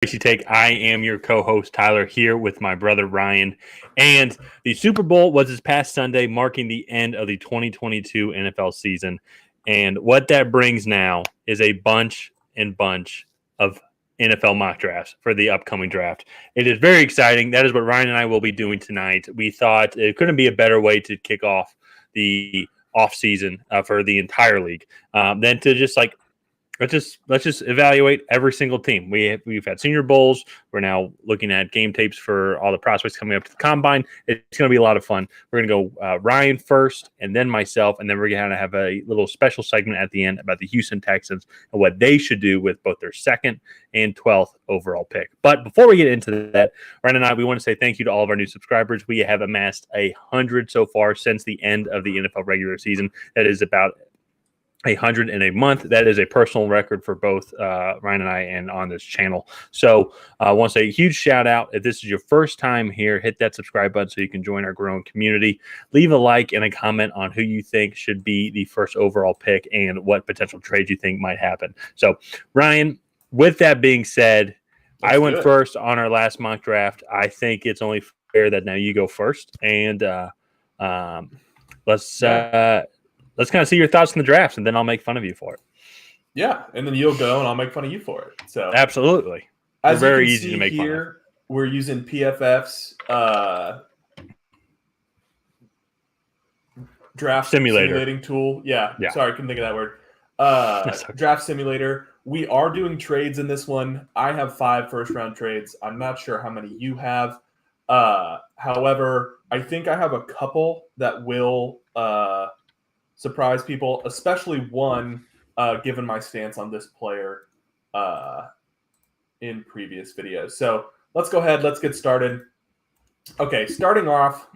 Tracy Take. I am your co-host Tyler here with my brother Ryan, and the Super Bowl was this past Sunday, marking the end of the 2022 NFL season. And what that brings now is a bunch of NFL mock drafts for the upcoming draft. It is very exciting. That is what Ryan and I will be doing tonight. We thought it couldn't be a better way to kick off the off season for the entire league than to just let's just evaluate every single team. We've had Senior Bowls. We're now looking at game tapes for all the prospects coming up to the combine. It's going to be a lot of fun. We're going to go Ryan first, and then myself, and then we're going to have a little special segment at the end about the Houston Texans and what they should do with both their second and 12th overall pick. But before we get into that, Ryan and I, we want to say thank you to all of our new subscribers. We have amassed 100 so far since the end of the NFL regular season. That is about 100 in a month. That is a personal record for both Ryan and I and on this channel. So I want to say a huge shout out. If this is your first time here, hit that subscribe button so you can join our growing community. Leave a like and a comment on who you think should be the first overall pick and what potential trades you think might happen. So Ryan, with that being said, I went first on our last mock draft. I think it's only fair that now you go first. And let's kind of see your thoughts on the drafts, and then I'll make fun of you for it. Yeah, and then you'll go, and I'll make fun of you for it. So absolutely, as very easy to make fun of. We're using PFF's draft simulating tool. Yeah, sorry, I couldn't think of that word. Draft simulator. We are doing trades in this one. I have 5 first-round trades. I'm not sure how many you have. However, I think I have a couple that will surprise people, especially one, given my stance on this player in previous videos. So let's go ahead. Let's get started. Okay, starting off,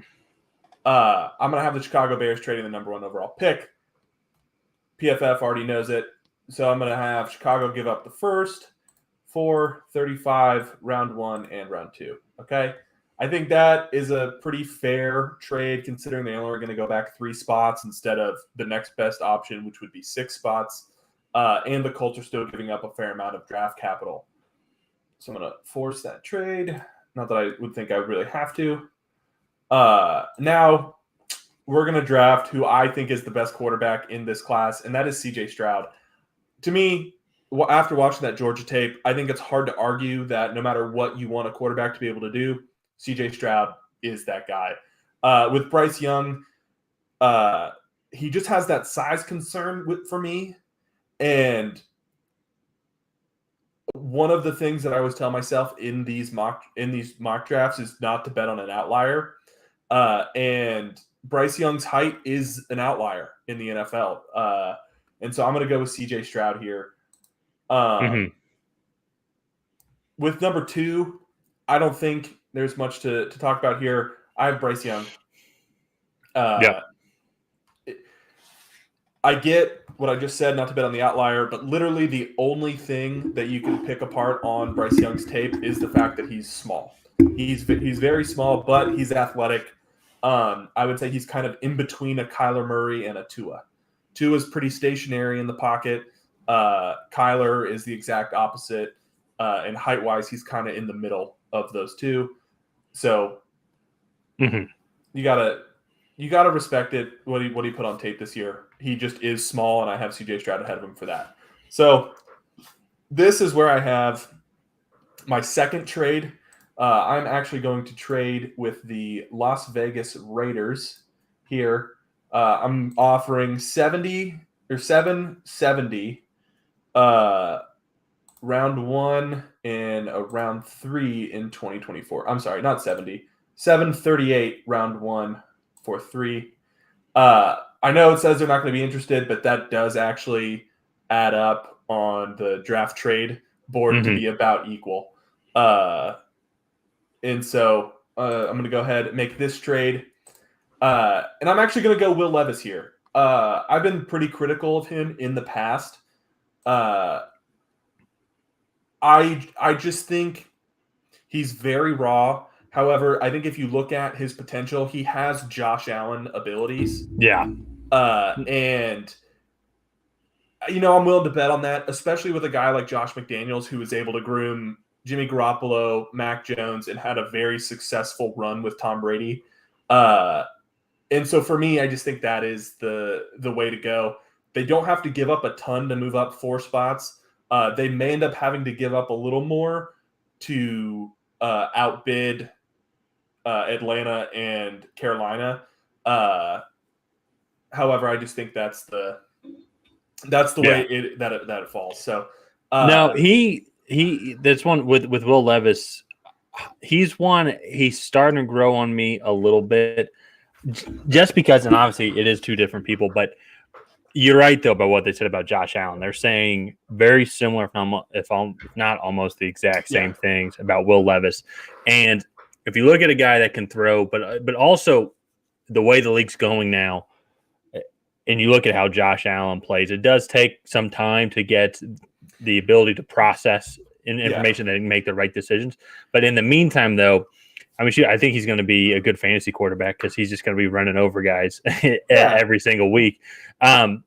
I'm going to have the Chicago Bears trading the number 1 overall pick. PFF already knows it. So I'm going to have Chicago give up the first, 4, 35, round 1, and round 2. Okay. I think that is a pretty fair trade considering they only are going to go back 3 spots instead of the next best option, which would be 6 spots. And the Colts are still giving up a fair amount of draft capital. So I'm going to force that trade. Not that I would think I really have to. Now we're going to draft who I think is the best quarterback in this class, and that is C.J. Stroud. To me, after watching that Georgia tape, I think it's hard to argue that no matter what you want a quarterback to be able to do, C.J. Stroud is that guy. With Bryce Young, he just has that size concern for me. And one of the things that I always tell myself in these mock drafts is not to bet on an outlier. And Bryce Young's height is an outlier in the NFL. And so I'm going to go with C.J. Stroud here. With number 2, I don't think there's much to talk about here. I have Bryce Young. I get what I just said, not to bet on the outlier, but literally the only thing that you can pick apart on Bryce Young's tape is the fact that he's small. He's very small, but he's athletic. I would say he's kind of in between a Kyler Murray and a Tua. Tua's pretty stationary in the pocket. Kyler is the exact opposite. And height-wise, he's kind of in the middle of those two. So you gotta respect it. What he put on tape this year. He just is small, and I have C.J. Stroud ahead of him for that. So this is where I have my second trade. I'm actually going to trade with the Las Vegas Raiders here. I'm offering 770 round 1 and a round 3 in 2024. I'm sorry, not 70. 738 round 1 for 3. I know it says they're not going to be interested, but that does actually add up on the draft trade board to be about equal. And so I'm going to go ahead and make this trade. And I'm actually going to go Will Levis here. I've been pretty critical of him in the past. I just think he's very raw. However, I think if you look at his potential, he has Josh Allen abilities. Yeah. And, you know, I'm willing to bet on that, especially with a guy like Josh McDaniels, who is able to groom Jimmy Garoppolo, Mac Jones, and had a very successful run with Tom Brady. And so for me, I just think that is the way to go. They don't have to give up a ton to move up 4 spots. They may end up having to give up a little more to outbid Atlanta and Carolina. However, I just think that's the way it falls. So no, he that's one with Will Levis. He's starting to grow on me a little bit, just because, and obviously it is 2 different people, but you're right though about what they said about Josh Allen. They're saying very similar, if not almost the exact same things about Will Levis. And if you look at a guy that can throw, but also the way the league's going now, and you look at how Josh Allen plays, it does take some time to get the ability to process information and make the right decisions. But in the meantime, though, I mean, I think he's going to be a good fantasy quarterback because he's just going to be running over guys every single week. And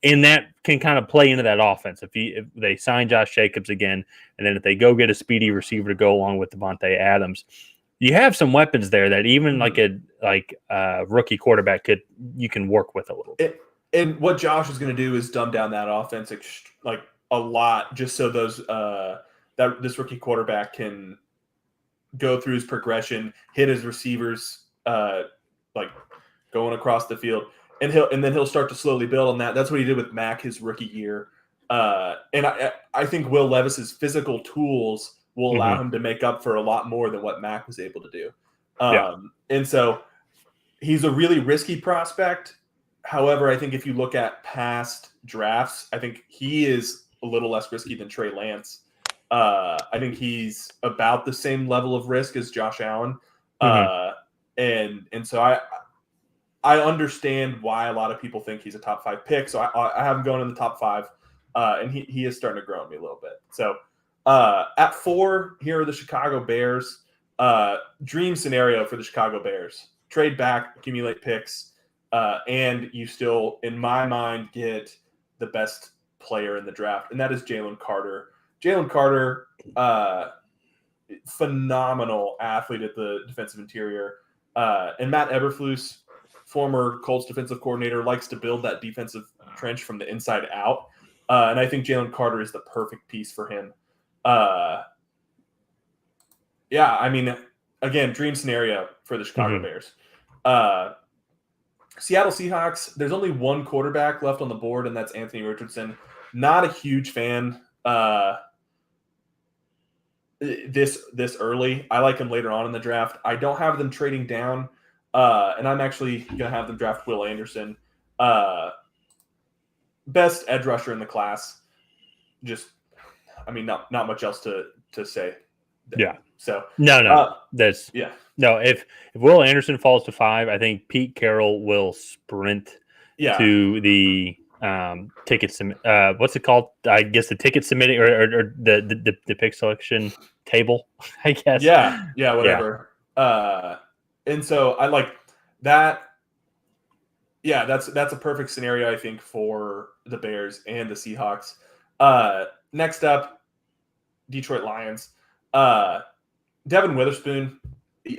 that can kind of play into that offense. If they sign Josh Jacobs again, and then if they go get a speedy receiver to go along with Devontae Adams, you have some weapons there that even like a rookie quarterback you can work with a little bit. And what Josh is going to do is dumb down that offense like a lot, just so that this rookie quarterback can go through his progression, hit his receivers, like going across the field, and then he'll start to slowly build on that. That's what he did with Mac his rookie year. And I think Will Levis's physical tools will allow him to make up for a lot more than what Mac was able to do. And so he's a really risky prospect. However, I think if you look at past drafts, I think he is a little less risky than Trey Lance. I think he's about the same level of risk as Josh Allen. And so I understand why a lot of people think he's a top 5 pick. So I have him going in the top 5. And he is starting to grow on me a little bit. So at 4, here are the Chicago Bears. Dream scenario for the Chicago Bears. Trade back, accumulate picks, and you still, in my mind, get the best player in the draft, and that is Jalen Carter. Jalen Carter, phenomenal athlete at the defensive interior. And Matt Eberflus, former Colts defensive coordinator, likes to build that defensive trench from the inside out. And I think Jalen Carter is the perfect piece for him. I mean, again, dream scenario for the Chicago Bears. Seattle Seahawks, there's only one quarterback left on the board, and that's Anthony Richardson. Not a huge fan this early. I like him later on in the draft. I don't have them trading down, and I'm actually going to have them draft Will Anderson. Best edge rusher in the class. Just, I mean, not much else to say. Yeah. So if Will Anderson falls to 5, I think Pete Carroll will sprint to the ticket what's it called? I guess the ticket submitting or the pick selection table, I guess. Whatever. And so I like that. Yeah, that's a perfect scenario, I think, for the Bears and the Seahawks. Next up, Detroit Lions. Devin Witherspoon,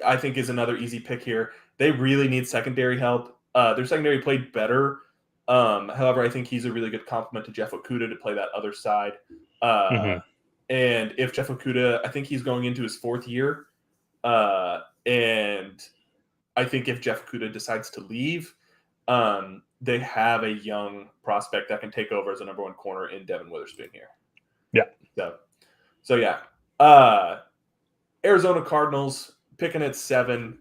I think, is another easy pick here. They really need secondary help. Their secondary played better. However, I think he's a really good complement to Jeff Okudah to play that other side. And if Jeff Okudah, I think he's going into his 4th year. And I think if Jeff Okudah decides to leave, they have a young prospect that can take over as a number 1 corner in Devin Witherspoon here. Yeah. So yeah. Arizona Cardinals picking at 7.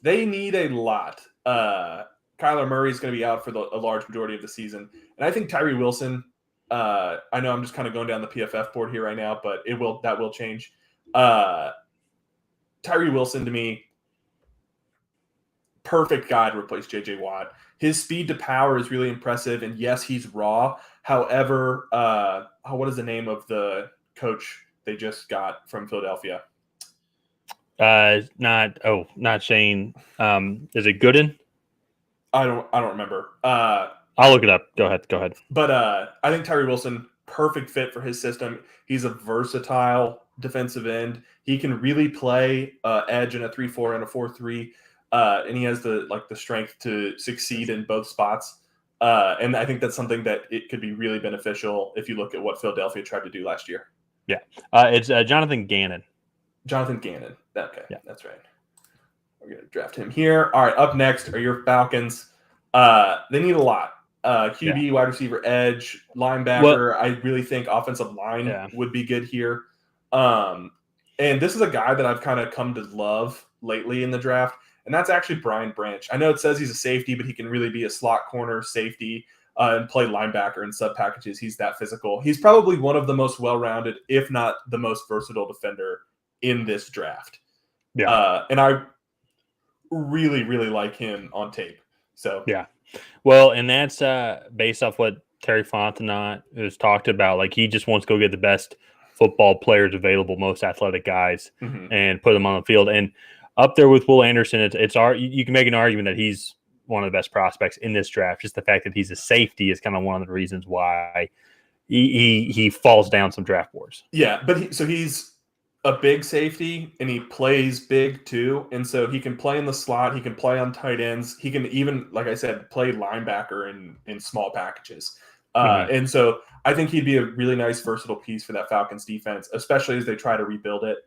They need a lot. Kyler Murray is going to be out for a large majority of the season. And I think Tyree Wilson, I know I'm just kind of going down the PFF board here right now, but that will change. Tyree Wilson, to me, perfect guy to replace J.J. Watt. His speed to power is really impressive, and yes, he's raw. However, what is the name of the coach they just got from Philadelphia? Not Shane. Is it Gooden? I don't remember. I'll look it up. Go ahead. But I think Tyree Wilson perfect fit for his system. He's a versatile defensive end. He can really play edge in a 3-4 and a 4-3, and he has the strength to succeed in both spots. And I think that's something that it could be really beneficial if you look at what Philadelphia tried to do last year. Yeah, it's Jonathan Gannon. Jonathan Gannon. Okay, yeah, that's right. We're going to draft him here. All right, up next are your Falcons. They need a lot. QB, wide receiver, edge, linebacker. I really think offensive line would be good here. And this is a guy that I've kind of come to love lately in the draft, and that's actually Brian Branch. I know it says he's a safety, but he can really be a slot corner safety and play linebacker in sub packages. He's that physical. He's probably one of the most well-rounded, if not the most versatile defender in this draft. Yeah. And I really, really like him on tape. So yeah. Well, and that's based off what Terry Fontenot has talked about. Like, he just wants to go get the best football players available, most athletic guys, and put them on the field. And up there with Will Anderson, you can make an argument that he's one of the best prospects in this draft. Just the fact that he's a safety is kind of one of the reasons why he falls down some draft boards. Yeah, but he's a big safety, and he plays big too. And so he can play in the slot. He can play on tight ends. He can even, like I said, play linebacker in small packages. And so I think he'd be a really nice, versatile piece for that Falcons defense, especially as they try to rebuild it.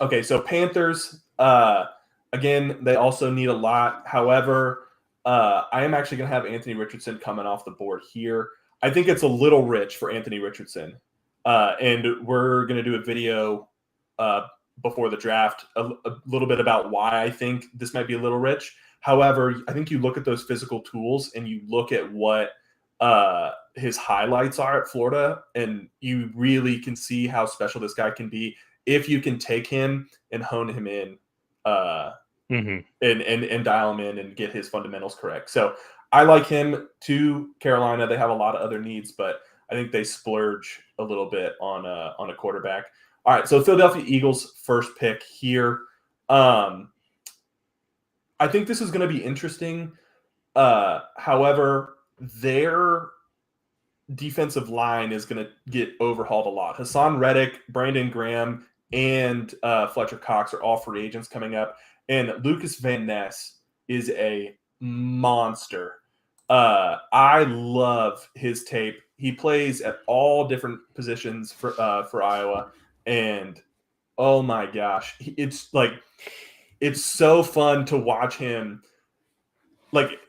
Okay, so Panthers, again, they also need a lot. However, I am actually going to have Anthony Richardson coming off the board here. I think it's a little rich for Anthony Richardson. And we're going to do a video before the draft, a little bit about why I think this might be a little rich. However, I think you look at those physical tools and you look at what his highlights are at Florida, and you really can see how special this guy can be if you can take him and hone him in and dial him in and get his fundamentals correct. So I like him to Carolina. They have a lot of other needs, but I think they splurge a little bit on a quarterback. All right, so Philadelphia Eagles first pick here. I think this is going to be interesting. However, their defensive line is going to get overhauled a lot. Hassan Reddick, Brandon Graham, and Fletcher Cox are all free agents coming up. And Lucas Van Ness is a monster. I love his tape. He plays at all different positions for Iowa, and oh my gosh, it's so fun to watch him. Like,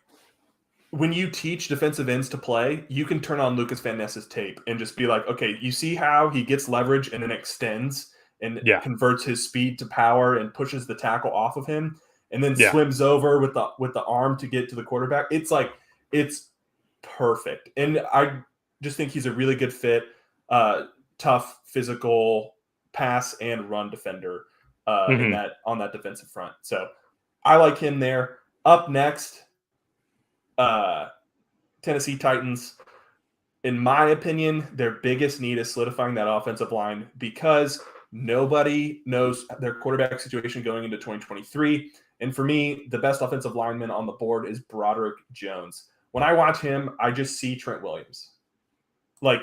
when you teach defensive ends to play, you can turn on Lucas Van Ness's tape and just be like, okay, you see how he gets leverage and then extends and converts his speed to power and pushes the tackle off of him, and then swims over with the arm to get to the quarterback. It's perfect. And I just think he's a really good fit, tough, physical pass and run defender on that defensive front. So I like him there. Up next, Tennessee Titans. In my opinion, their biggest need is solidifying that offensive line because nobody knows their quarterback situation going into 2023. And for me, the best offensive lineman on the board is Broderick Jones. When I watch him, I just see Trent Williams. Like,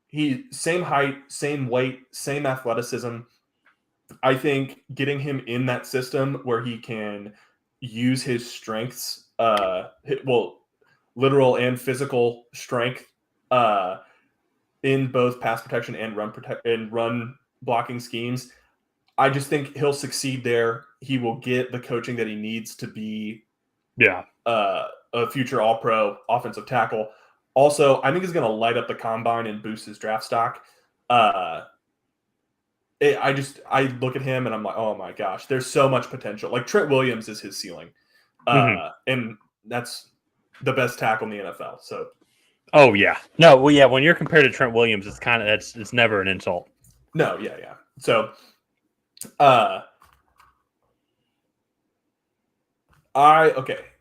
he same height, same weight, same athleticism. I think getting him in that system where he can use his strengths, literal and physical strength, in both pass protection and run blocking schemes, I just think he'll succeed there. He will get the coaching that he needs to be a future all-pro offensive tackle. Also, I think he's going to light up the combine and boost his draft stock. I look at him and I'm like, oh my gosh, there's so much potential. Like, Trent Williams is his ceiling. And that's the best tackle in the NFL. So, oh yeah, no, well, yeah. When you're compared to Trent Williams, it's never an insult. No, yeah. So,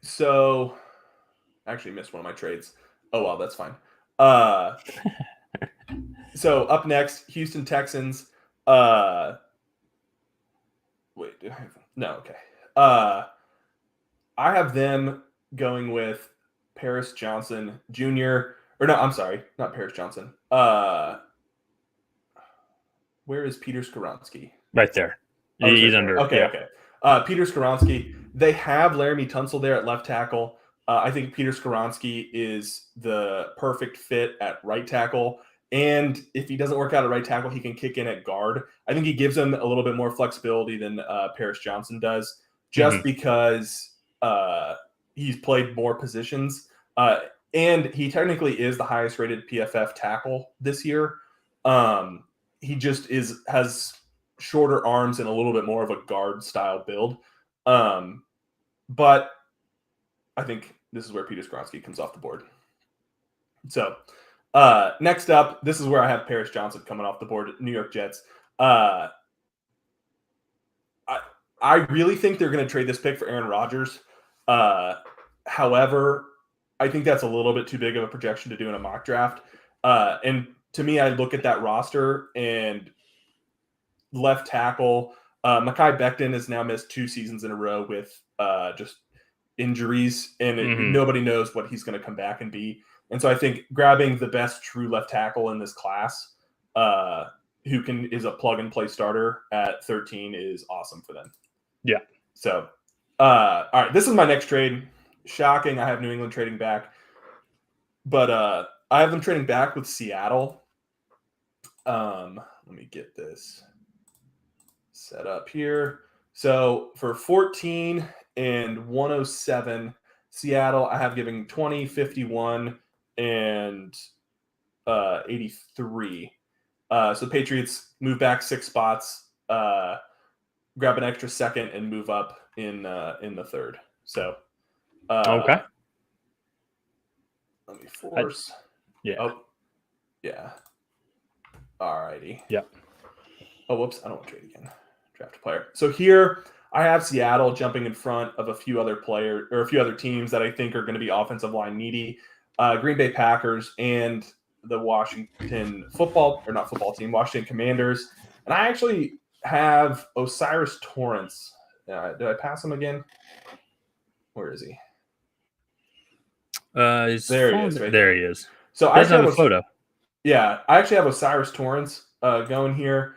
So, I actually missed one of my trades. Oh well, that's fine. So up next, Houston Texans. Wait, do I have no? Okay. I have them going with Paris Johnson Jr. Or no, I'm sorry, not Paris Johnson. Where is Peter Skoronski? Right there. Oh, He's right under. Okay, yeah. okay. Peter Skoronski. They have Laramie Tunsil there at left tackle. I think Peter Skoronski is the perfect fit at right tackle. And if he doesn't work out at right tackle, he can kick in at guard. I think he gives them a little bit more flexibility than Paris Johnson does, just because he's played more positions. And he technically is the highest rated PFF tackle this year. He just has shorter arms and a little bit more of a guard style build. But I think this is where Peter Skoronski comes off the board. So next up, this is where I have Paris Johnson coming off the board, New York Jets. I really think they're going to trade this pick for Aaron Rodgers. However, I think that's a little bit too big of a projection to do in a mock draft. And to me, I look at that roster and left tackle. Mekhi Becton has now missed 2 seasons in a row with just injuries, and nobody knows what he's going to come back and be. And so I think grabbing the best true left tackle in this class, who is a plug and play starter at 13, is awesome for them. Yeah. So, all right, this is my next trade. Shocking, I have New England trading back, but I have them trading back with Seattle. Let me get this set up here. So for 14 and 107, Seattle, I have giving 20, 51, and 83. So Patriots move back 6 spots, grab an extra second, and move up in the third. So okay. Let me force. Yeah. Oh, yeah. All righty. Yep. Oh, whoops. I don't want to trade again. Draft a player. So here I have Seattle jumping in front of a few other teams that I think are going to be offensive line needy. Green Bay Packers and the Washington Washington Commanders. And I actually have Osiris Torrance. Did I pass him again? Where is he? There he is. Right there he is. So I actually have a photo. Yeah, I actually have Osiris Torrance going here.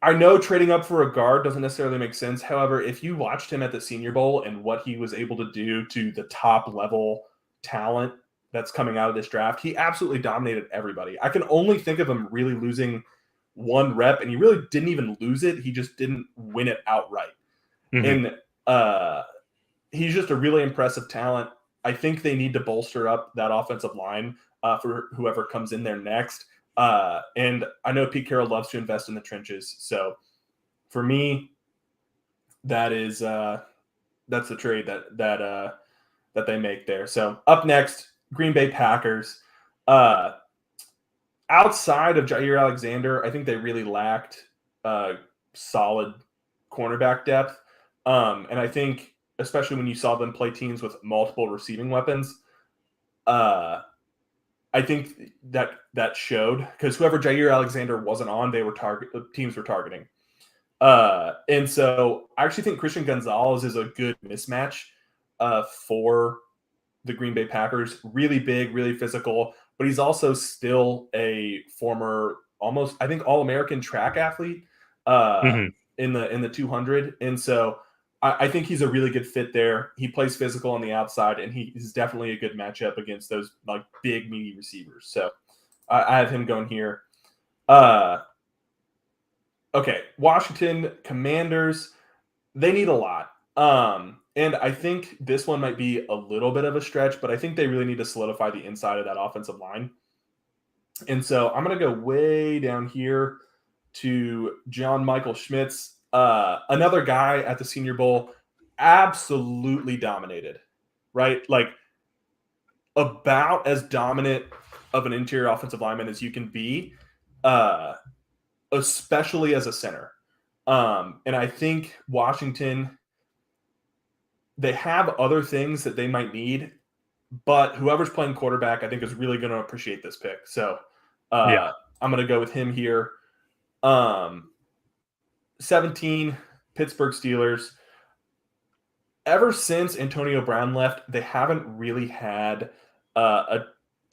I know trading up for a guard doesn't necessarily make sense. However, if you watched him at the Senior Bowl and what he was able to do to the top level talent that's coming out of this draft, he absolutely dominated everybody. I can only think of him really losing 1 rep, and he really didn't even lose it. He just didn't win it outright. And he's just a really impressive talent. I think they need to bolster up that offensive line for whoever comes in there next. And I know Pete Carroll loves to invest in the trenches. So for me, that's the trade that they make there. So up next, Green Bay Packers. Outside of Jair Alexander, I think they really lacked solid cornerback depth. And I think, especially when you saw them play teams with multiple receiving weapons, I think that showed, because whoever Jair Alexander wasn't on, teams were targeting. And so I actually think Christian Gonzalez is a good mismatch for the Green Bay Packers. Really big, really physical, but he's also still a former almost, I think, All-American track athlete in the 200. And so I think he's a really good fit there. He plays physical on the outside, and he's definitely a good matchup against those like big, meaty receivers. So I have him going here. Okay, Washington Commanders, they need a lot. And I think this one might be a little bit of a stretch, but I think they really need to solidify the inside of that offensive line. And so I'm going to go way down here to John Michael Schmitz. Another guy at the Senior Bowl, absolutely dominated, right? Like about as dominant of an interior offensive lineman as you can be, especially as a center. And I think Washington, they have other things that they might need, but whoever's playing quarterback, I think, is really going to appreciate this pick. So I'm going to go with him here. 17, Pittsburgh Steelers. Ever since Antonio Brown left, they haven't really had a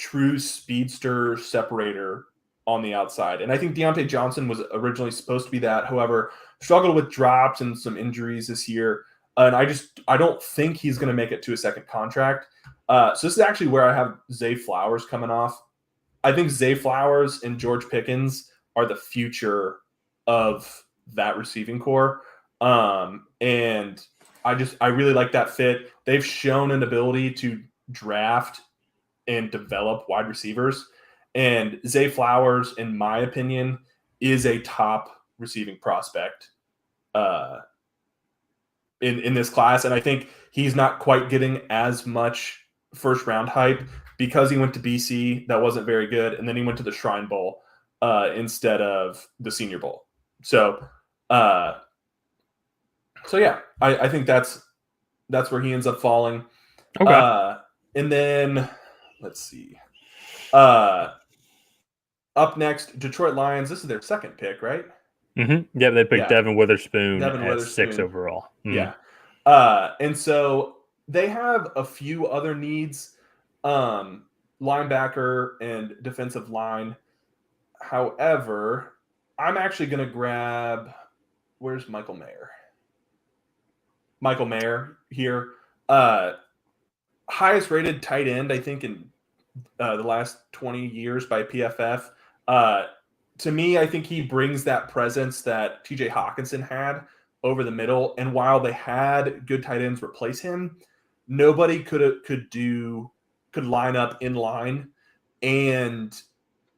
true speedster separator on the outside. And I think Deontay Johnson was originally supposed to be that. However, struggled with drops and some injuries this year. And I don't think he's going to make it to a second contract. So this is actually where I have Zay Flowers coming off. I think Zay Flowers and George Pickens are the future of that receiving core. And I really like that fit. They've shown an ability to draft and develop wide receivers. And Zay Flowers, in my opinion, is a top receiving prospect in this class. And I think he's not quite getting as much first round hype because he went to BC. That wasn't very good. And then he went to the Shrine Bowl instead of the Senior Bowl. So yeah, I think that's where he ends up falling. Okay. And then let's see. Up next, Detroit Lions. This is their second pick, right? Mm-hmm. Yeah, they picked Devin Witherspoon at 6 overall. Mm-hmm. Yeah. And so they have a few other needs, linebacker and defensive line. However, I'm actually going to grab – where's Michael Mayer? Michael Mayer here. Highest rated tight end, I think, in the last 20 years by PFF. To me, I think he brings that presence that TJ Hawkinson had over the middle. And while they had good tight ends replace him, nobody could line up in line and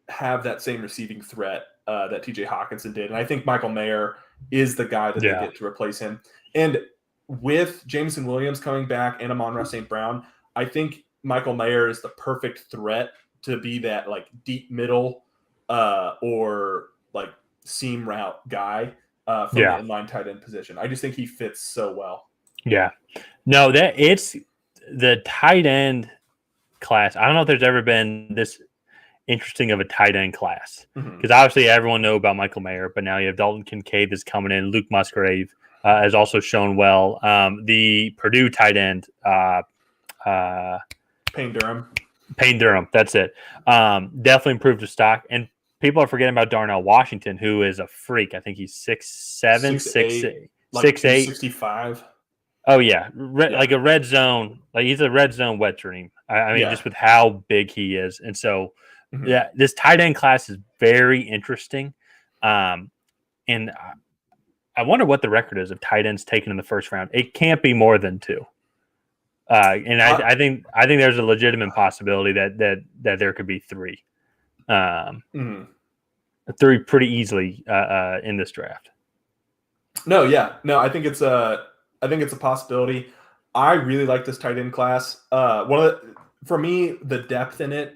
have that same receiving threat that TJ Hawkinson did. And I think Michael Mayer is the guy that they get to replace him. And with Jameson Williams coming back and Amon-Ra St. Brown, I think Michael Mayer is the perfect threat to be that like deep middle or like seam route guy from the inline tight end position. I just think he fits so well. Yeah. No, it's the tight end class. I don't know if there's ever been this interesting of a tight end class because obviously everyone knows about Michael Mayer, but now you have Dalton Kincaid that's coming in. Luke Musgrave has also shown well. The Purdue tight end, Payne Durham. That's it. Definitely improved his stock. And people are forgetting about Darnell Washington, who is a freak. I think he's 6'7", 6'8", like 65. Oh yeah, like a red zone. Like he's a red zone wet dream. I mean, just with how big he is, and so yeah, this tight end class is very interesting. And I wonder what the record is of tight ends taken in the first round. It can't be more than 2. And I think there's a legitimate possibility that there could be 3. 3 pretty easily in this draft. No, I think it's a possibility. I really like this tight end class. For me, the depth in it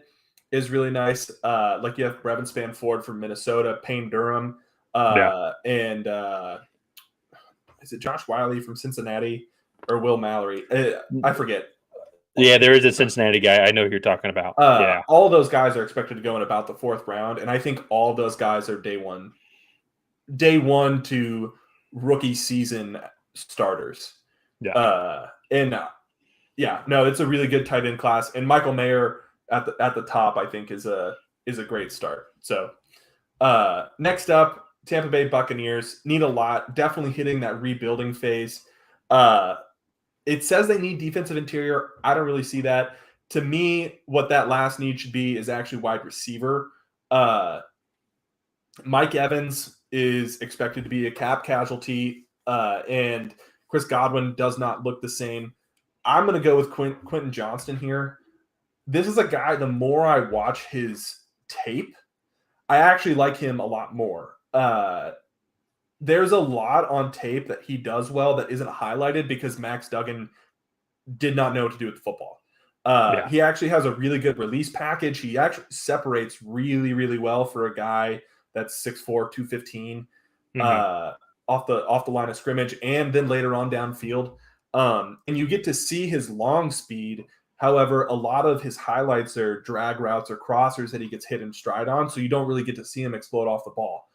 is really nice. Like you have Brevin Spanford from Minnesota, Payne Durham, and is it Josh Wiley from Cincinnati or Will Mallory? I forget. Yeah, there is a Cincinnati guy. I know who you're talking about. All those guys are expected to go in about the 4th round, and I think all those guys are day one to rookie season starters. It's a really good tight end class, and Michael Mayer at the top I think is a great start. So next up, Tampa Bay Buccaneers need a lot, definitely hitting that rebuilding phase. It says they need defensive interior. I don't really see that. To me, what that last need should be is actually wide receiver. Mike Evans is expected to be a cap casualty, and Chris Godwin does not look the same. I'm going to go with Quentin Johnston here. This is a guy, the more I watch his tape, I actually like him a lot more. There's a lot on tape that he does well that isn't highlighted because Max Duggan did not know what to do with the football. He actually has a really good release package. He actually separates really, really well for a guy that's 6'4", 215 off the line of scrimmage and then later on downfield. And you get to see his long speed. However, a lot of his highlights are drag routes or crossers that he gets hit in stride on, so you don't really get to see him explode off the ball.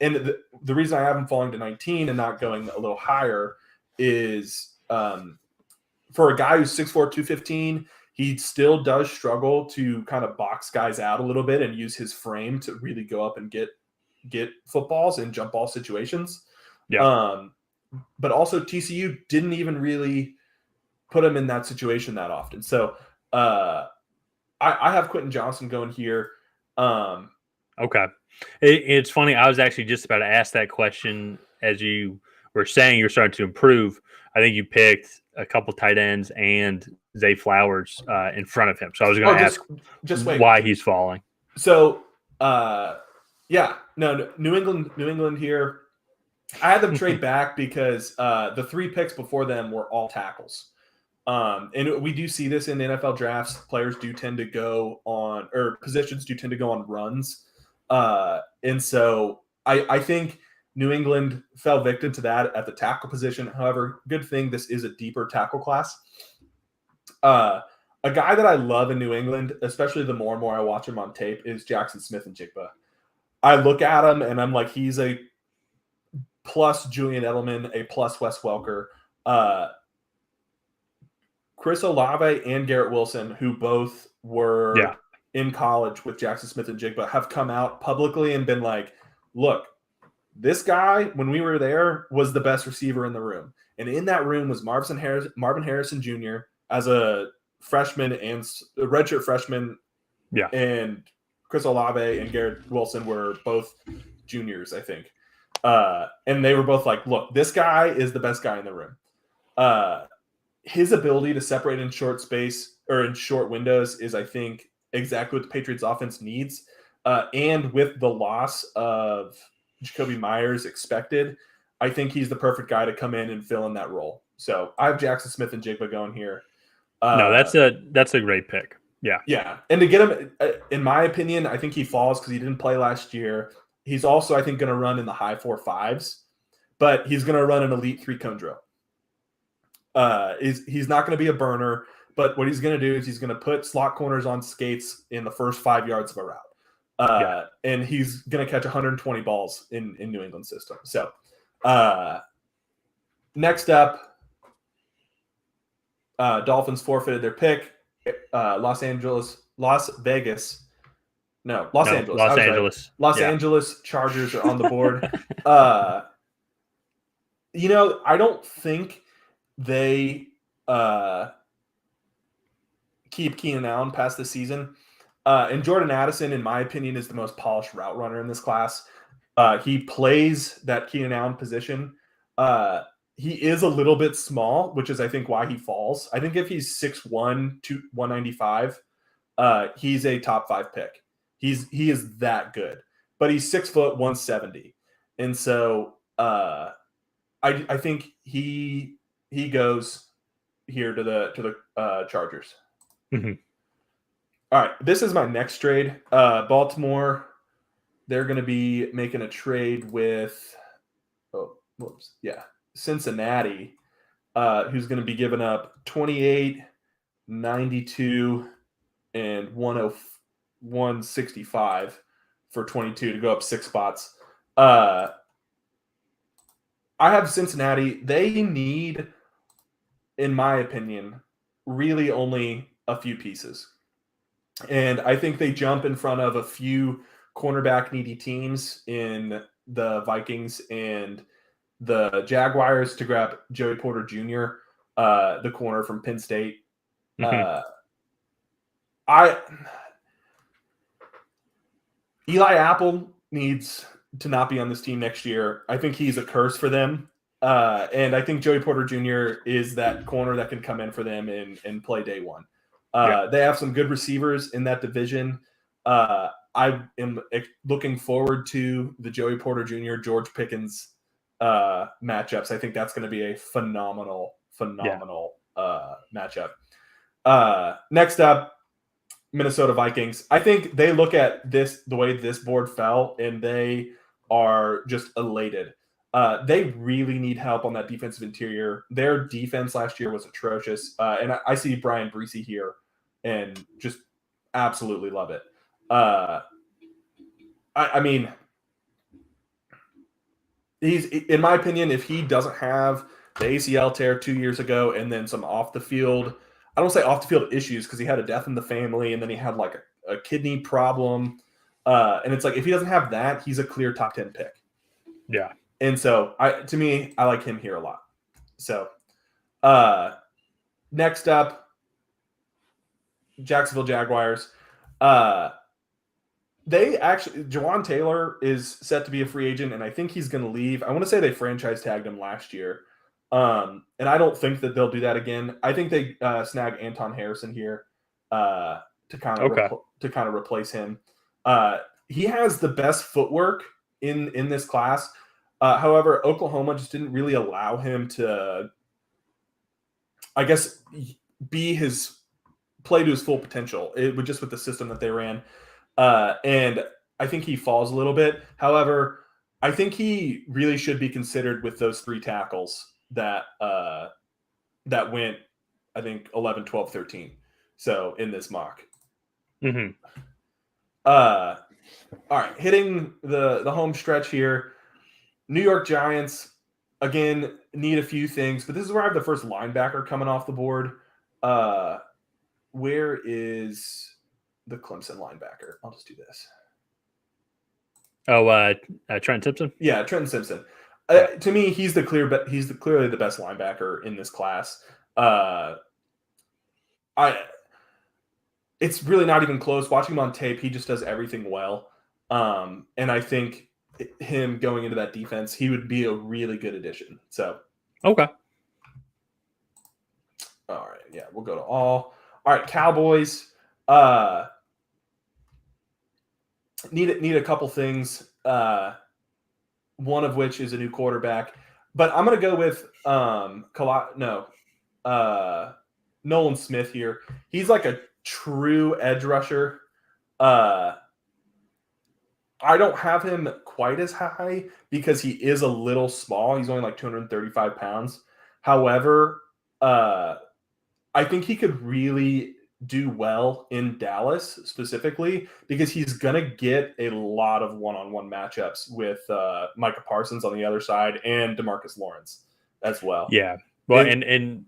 And the reason I have him falling to 19 and not going a little higher is for a guy who's 6'4", 215, He still does struggle to kind of box guys out a little bit and use his frame to really go up and get footballs in jump ball situations. Yeah. But also TCU didn't even really put him in that situation that often. So I have Quentin Johnson going here. Okay. It's funny. I was actually just about to ask that question as you were saying you're starting to improve. I think you picked a couple tight ends and Zay Flowers in front of him. So I was going to ask just wait. why he's falling. So, New England here. I had them trade back because the 3 picks before them were all tackles. And we do see this in the NFL drafts. Players do tend to go on, or positions do tend to go on runs. And so I think New England fell victim to that at the tackle position. However, good thing this is a deeper tackle class. A guy that I love in New England, especially the more and more I watch him on tape, is Jackson Smith-Njigba. I look at him and I'm like, he's a plus Julian Edelman, a plus Wes Welker. Chris Olave and Garrett Wilson, who both were in college with Jackson Smith-Njigba, have come out publicly and been like, look, this guy, when we were there, was the best receiver in the room. And in that room was Marvin Harrison Jr. as a freshman and a redshirt freshman. Yeah. And Chris Olave and Garrett Wilson were both juniors, I think. And they were both like, look, this guy is the best guy in the room. His ability to separate in short space or in short windows is, I think, exactly what the Patriots offense needs. And with the loss of Jacoby Myers expected, I think he's the perfect guy to come in and fill in that role. So I have Jackson Smith-Njigba going here. No, that's a great pick. Yeah. Yeah. And to get him, in my opinion, I think he falls because he didn't play last year. He's also, I think, going to run in the high 4.5s, but he's going to run an elite 3-cone drill. He's not going to be a burner, but what he's going to do is he's going to put slot corners on skates in the first 5 yards of a route. And he's going to catch 120 balls in New England system. So next up, Dolphins forfeited their pick. Los Angeles Chargers are on the board. I don't think they keep Keenan Allen past the season. And Jordan Addison, in my opinion, is the most polished route runner in this class. He plays that Keenan Allen position. He is a little bit small, which is, I think, why he falls. I think if he's 6'1", 195, he's a top 5 pick. He is that good. But he's 6 foot 170. And so I think he goes here to the Chargers. Mm-hmm. All right, this is my next trade. Baltimore, they're going to be making a trade with Cincinnati, who's going to be giving up 28, 92, and 165 for 22 to go up 6 spots. I have Cincinnati. They need, in my opinion, really only a few pieces. And I think they jump in front of a few cornerback needy teams in the Vikings and the Jaguars to grab Joey Porter Jr., the corner from Penn State. Mm-hmm. Eli Apple needs to not be on this team next year. I think he's a curse for them. And I think Joey Porter Jr. is that corner that can come in for them and play day one. They have some good receivers in that division. I am looking forward to the Joey Porter Jr., George Pickens matchups. I think that's going to be a phenomenal matchup. Next up, Minnesota Vikings. I think they look at the way this board fell, and they are just elated. They really need help on that defensive interior. Their defense last year was atrocious. And I see Brian Breesy here and just absolutely love it. I mean, he's, in my opinion, if he doesn't have the ACL tear 2 years ago and then some off the field, I don't say off the field issues because he had a death in the family and then he had like a kidney problem. And it's like if he doesn't have that, he's a clear top 10 pick. Yeah. And so to me, I like him here a lot. So next up, Jacksonville Jaguars. Jawan Taylor is set to be a free agent, and I think he's going to leave. I want to say they franchise tagged him last year. And I don't think that they'll do that again. I think they snag Anton Harrison here to kind of replace him. He has the best footwork in this class. However, Oklahoma just didn't really allow him to, I guess, play to his full potential. It was just with the system that they ran. And I think he falls a little bit. However, I think he really should be considered with those 3 tackles that went, I think, 11, 12, 13. So in this mock. Mm-hmm. All right, hitting the home stretch here. New York Giants, again, need a few things, but this is where I have the first linebacker coming off the board. Where is the Clemson linebacker? I'll just do this. Oh, Trent Simpson? Yeah, Trenton Simpson. To me, he's clearly the best linebacker in this class. It's really not even close. Watching him on tape, he just does everything well. And I think him going into that defense, he would be a really good addition. So, okay. All right, yeah, we'll go to all. All right, Cowboys. Need a couple things. One of which is a new quarterback, but I'm gonna go with Nolan Smith here. He's like a true edge rusher. I don't have him quite as high because he is a little small. He's only like 235 pounds. However, I think he could really do well in Dallas specifically because he's going to get a lot of one-on-one matchups with Micah Parsons on the other side and DeMarcus Lawrence as well. Yeah. Well, and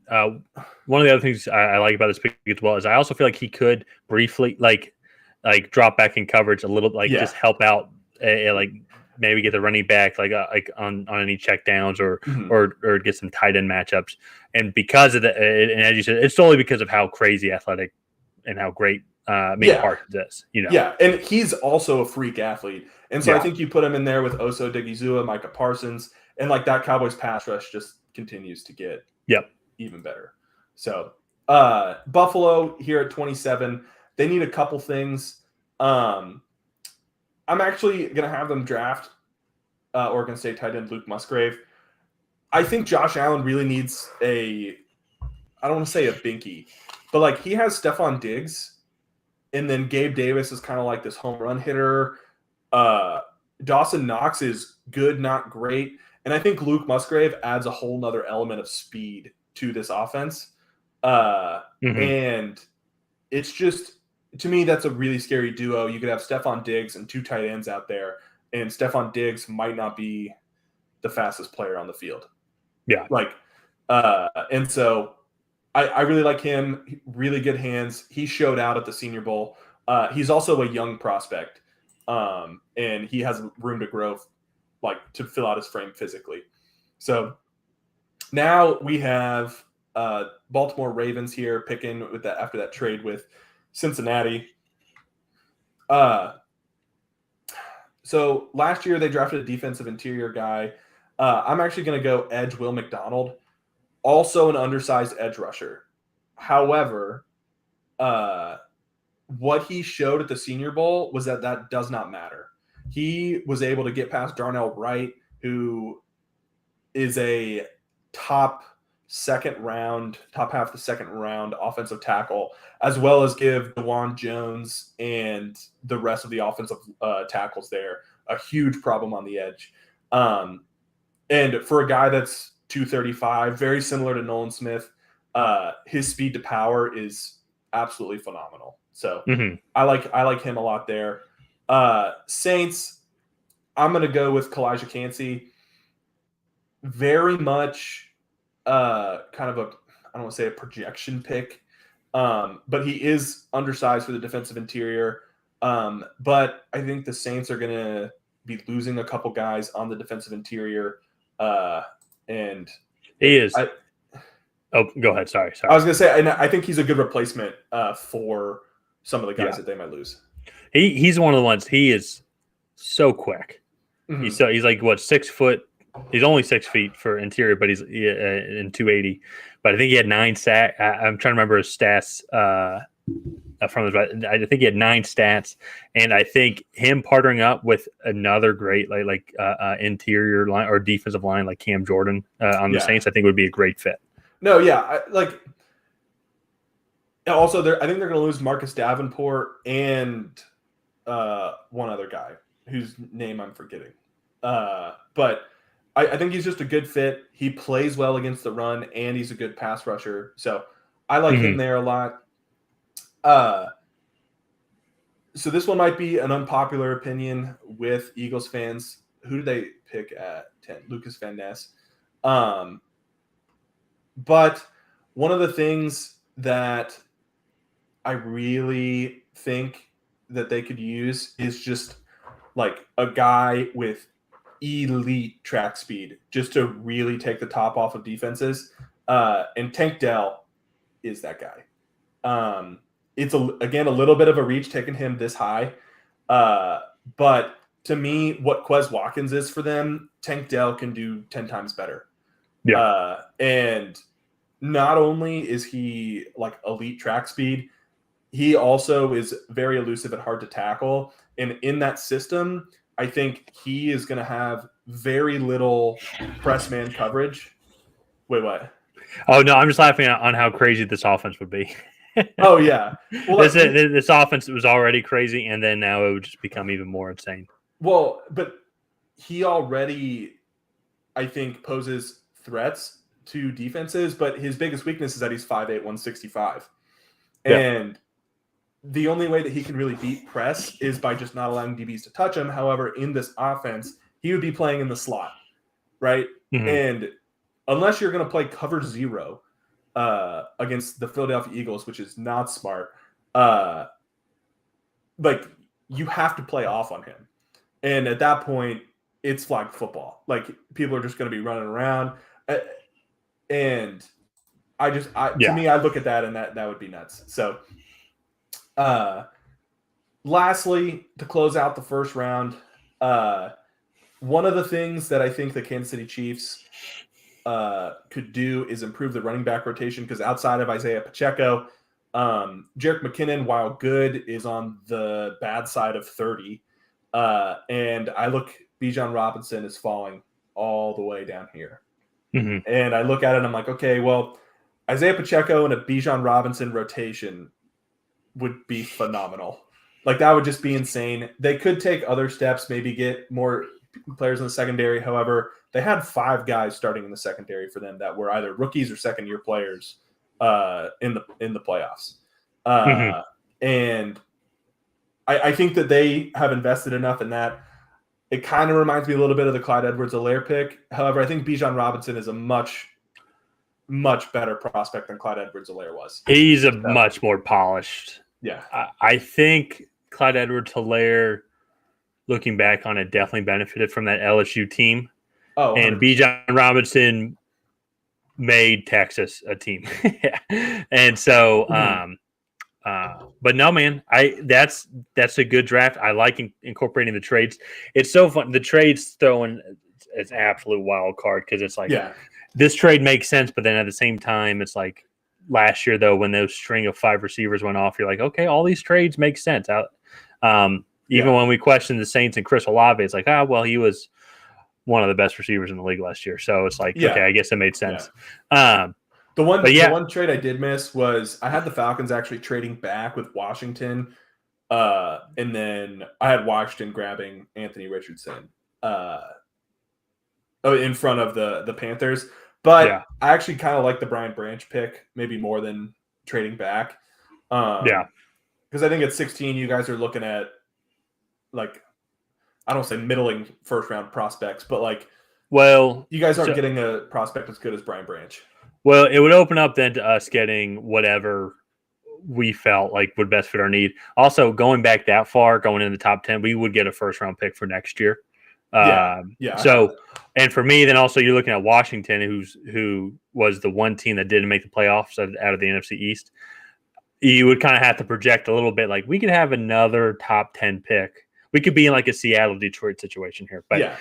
one of the other things I like about this pick as well is I also feel like he could briefly like drop back in coverage a little, just help out, like maybe get the running back like on any check downs or get some tight end matchups. And because of that, and as you said, it's solely because of how crazy athletic and how great Parsons is. Yeah, and he's also a freak athlete, and so I think you put him in there with Oso Digizua, Micah Parsons, and like that Cowboys pass rush just continues to get even better. So Buffalo here at 27, they need a couple things. I'm actually going to have them draft Oregon State tight end Luke Musgrave. I think Josh Allen really needs I don't want to say a binky, but like he has Stephon Diggs, and then Gabe Davis is kind of like this home run hitter. Dawson Knox is good, not great. And I think Luke Musgrave adds a whole nother element of speed to this offense. And it's just, to me, that's a really scary duo. You could have Stephon Diggs and 2 tight ends out there, and Stephon Diggs might not be the fastest player on the field. Yeah. And so I really like him. Really good hands. He showed out at the Senior Bowl. He's also a young prospect, and he has room to grow, to fill out his frame physically. So now we have Baltimore Ravens here picking with that after that trade with Cincinnati. So last year they drafted a defensive interior guy. I'm actually going to go edge Will McDonald, also an undersized edge rusher. However, what he showed at the Senior Bowl was that does not matter. He was able to get past Darnell Wright, who is a top half the second round offensive tackle, as well as give DeJuan Jones and the rest of the offensive tackles there a huge problem on the edge. And for a guy that's 235, very similar to Nolan Smith, his speed to power is absolutely phenomenal. So I like him a lot there. Saints, I'm going to go with Kalijah Cansey. Very much kind of I don't want to say a projection pick, But he is undersized for the defensive interior. But I think the Saints are going to be losing a couple guys on the defensive interior. And he is. Go ahead. Sorry. I was going to say, and I think he's a good replacement for some of the guys that they might lose. He's one of the ones. He is so quick. Mm-hmm. He's like what 6 foot. He's only 6 feet for interior, but he's in 280. But I think he had 9 sacks. I'm trying to remember his stats from his. I think he had 9 stats, and I think him partnering up with another great interior line or defensive line like Cam Jordan on the Saints, I think would be a great fit. No, yeah, also, I think they're going to lose Marcus Davenport and one other guy whose name I'm forgetting. But I think he's just a good fit. He plays well against the run, and he's a good pass rusher. So I like him there a lot. So this one might be an unpopular opinion with Eagles fans. Who do they pick at 10? Lucas Van Ness. But one of the things that I really think that they could use is just like a guy with elite track speed just to really take the top off of defenses. And Tank Dell is that guy. It's again a little bit of a reach taking him this high. But to me, what Quez Watkins is for them, Tank Dell can do 10 times better. Yeah. And not only is he like elite track speed, he also is very elusive and hard to tackle. And in that system, I think he is going to have very little press man coverage. Wait, what? Oh, no, I'm just laughing on how crazy this offense would be. Oh, yeah. Well, this offense was already crazy, and then now it would just become even more insane. Well, but he already, I think, poses threats to defenses, but his biggest weakness is that he's 5'8", 165. Yeah. And the only way that he can really beat press is by just not allowing DBs to touch him. However, in this offense, he would be playing in the slot, right? Mm-hmm. And unless you're going to play cover 0 against the Philadelphia Eagles, which is not smart, like you have to play off on him. And at that point, it's flag football. Like people are just going to be running around. And to me, I look at that and that would be nuts. So, lastly, to close out the first round, one of the things that I think the Kansas City Chiefs could do is improve the running back rotation, because outside of Isaiah Pacheco, Jerick McKinnon, while good, is on the bad side of 30. And I look, Bijan Robinson is falling all the way down here. Mm-hmm. And I look at it and I'm like, okay, well, Isaiah Pacheco and a Bijan Robinson rotation would be phenomenal. Like that would just be insane. They could take other steps, maybe get more players in the secondary. However, they had 5 guys starting in the secondary for them that were either rookies or second-year players in the playoffs. And I think that they have invested enough in that. It kind of reminds me a little bit of the Clyde Edwards-Helaire pick. However, I think Bijan Robinson is a much, much better prospect than Clyde Edwards-Helaire was. He's a much more polished. Yeah. I think Clyde Edwards-Helaire, looking back on it, definitely benefited from that LSU team. Oh, 100%. And Bijan Robinson made Texas a team. And so, but no, man, that's a good draft. I like incorporating the trades. It's so fun. The trades throwing it's absolute wild card, because it's like, this trade makes sense, but then at the same time, it's like last year though, when those string of 5 receivers went off, you're like, okay, all these trades make sense. Even when we questioned the Saints and Chris Olave, it's like, well, he was one of the best receivers in the league last year. So it's like, okay, I guess it made sense. Yeah. The one trade I did miss was I had the Falcons actually trading back with Washington. And then I had Washington grabbing Anthony Richardson in front of the Panthers. But I actually kind of like the Brian Branch pick, maybe more than trading back. Because I think at 16, you guys are looking at, like, I don't say middling first-round prospects, but, like, well, you guys aren't getting a prospect as good as Brian Branch. Well, it would open up then to us getting whatever we felt like would best fit our need. Also, going back that far, going in the top 10, we would get a first round pick for next year. Yeah. So, and for me, then also you're looking at Washington, who was the one team that didn't make the playoffs out of the NFC East. You would kind of have to project a little bit, like we could have another top 10 pick. We could be in like a Seattle Detroit situation here, but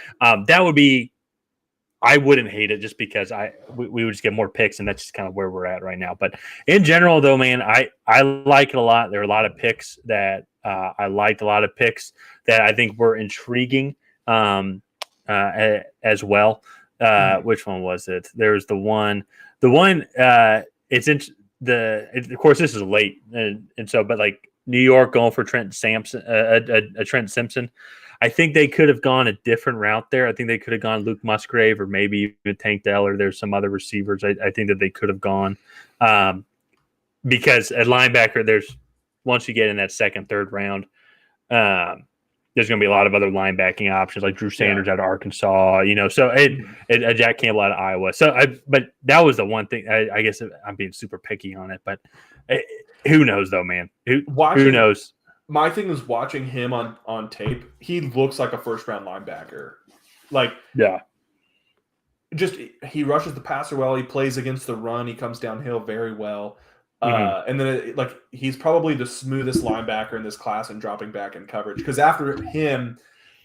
that would be. I wouldn't hate it just because we would just get more picks, and that's just kind of where we're at right now. But in general, though, man, I like it a lot. There are a lot of picks that I liked, a lot of picks that I think were intriguing as well. Which one was it? There's the one. It's in of course, this is late, and so, but like New York going for Trent Sampson, Trent Simpson. I think they could have gone a different route there. I think they could have gone Luke Musgrave or maybe even Tank Dell, or there's some other receivers I think that they could have gone. Because at linebacker, once you get in that second, third round, there's going to be a lot of other linebacking options like Drew Sanders out of Arkansas, so Jack Campbell out of Iowa. So but that was the one thing. I guess I'm being super picky on it, but who knows though, man? Who knows? My thing is watching him on tape. He looks like a first round linebacker. Like, just he rushes the passer well. He plays against the run. He comes downhill very well. And then he's probably the smoothest linebacker in this class and dropping back in coverage. Because after him,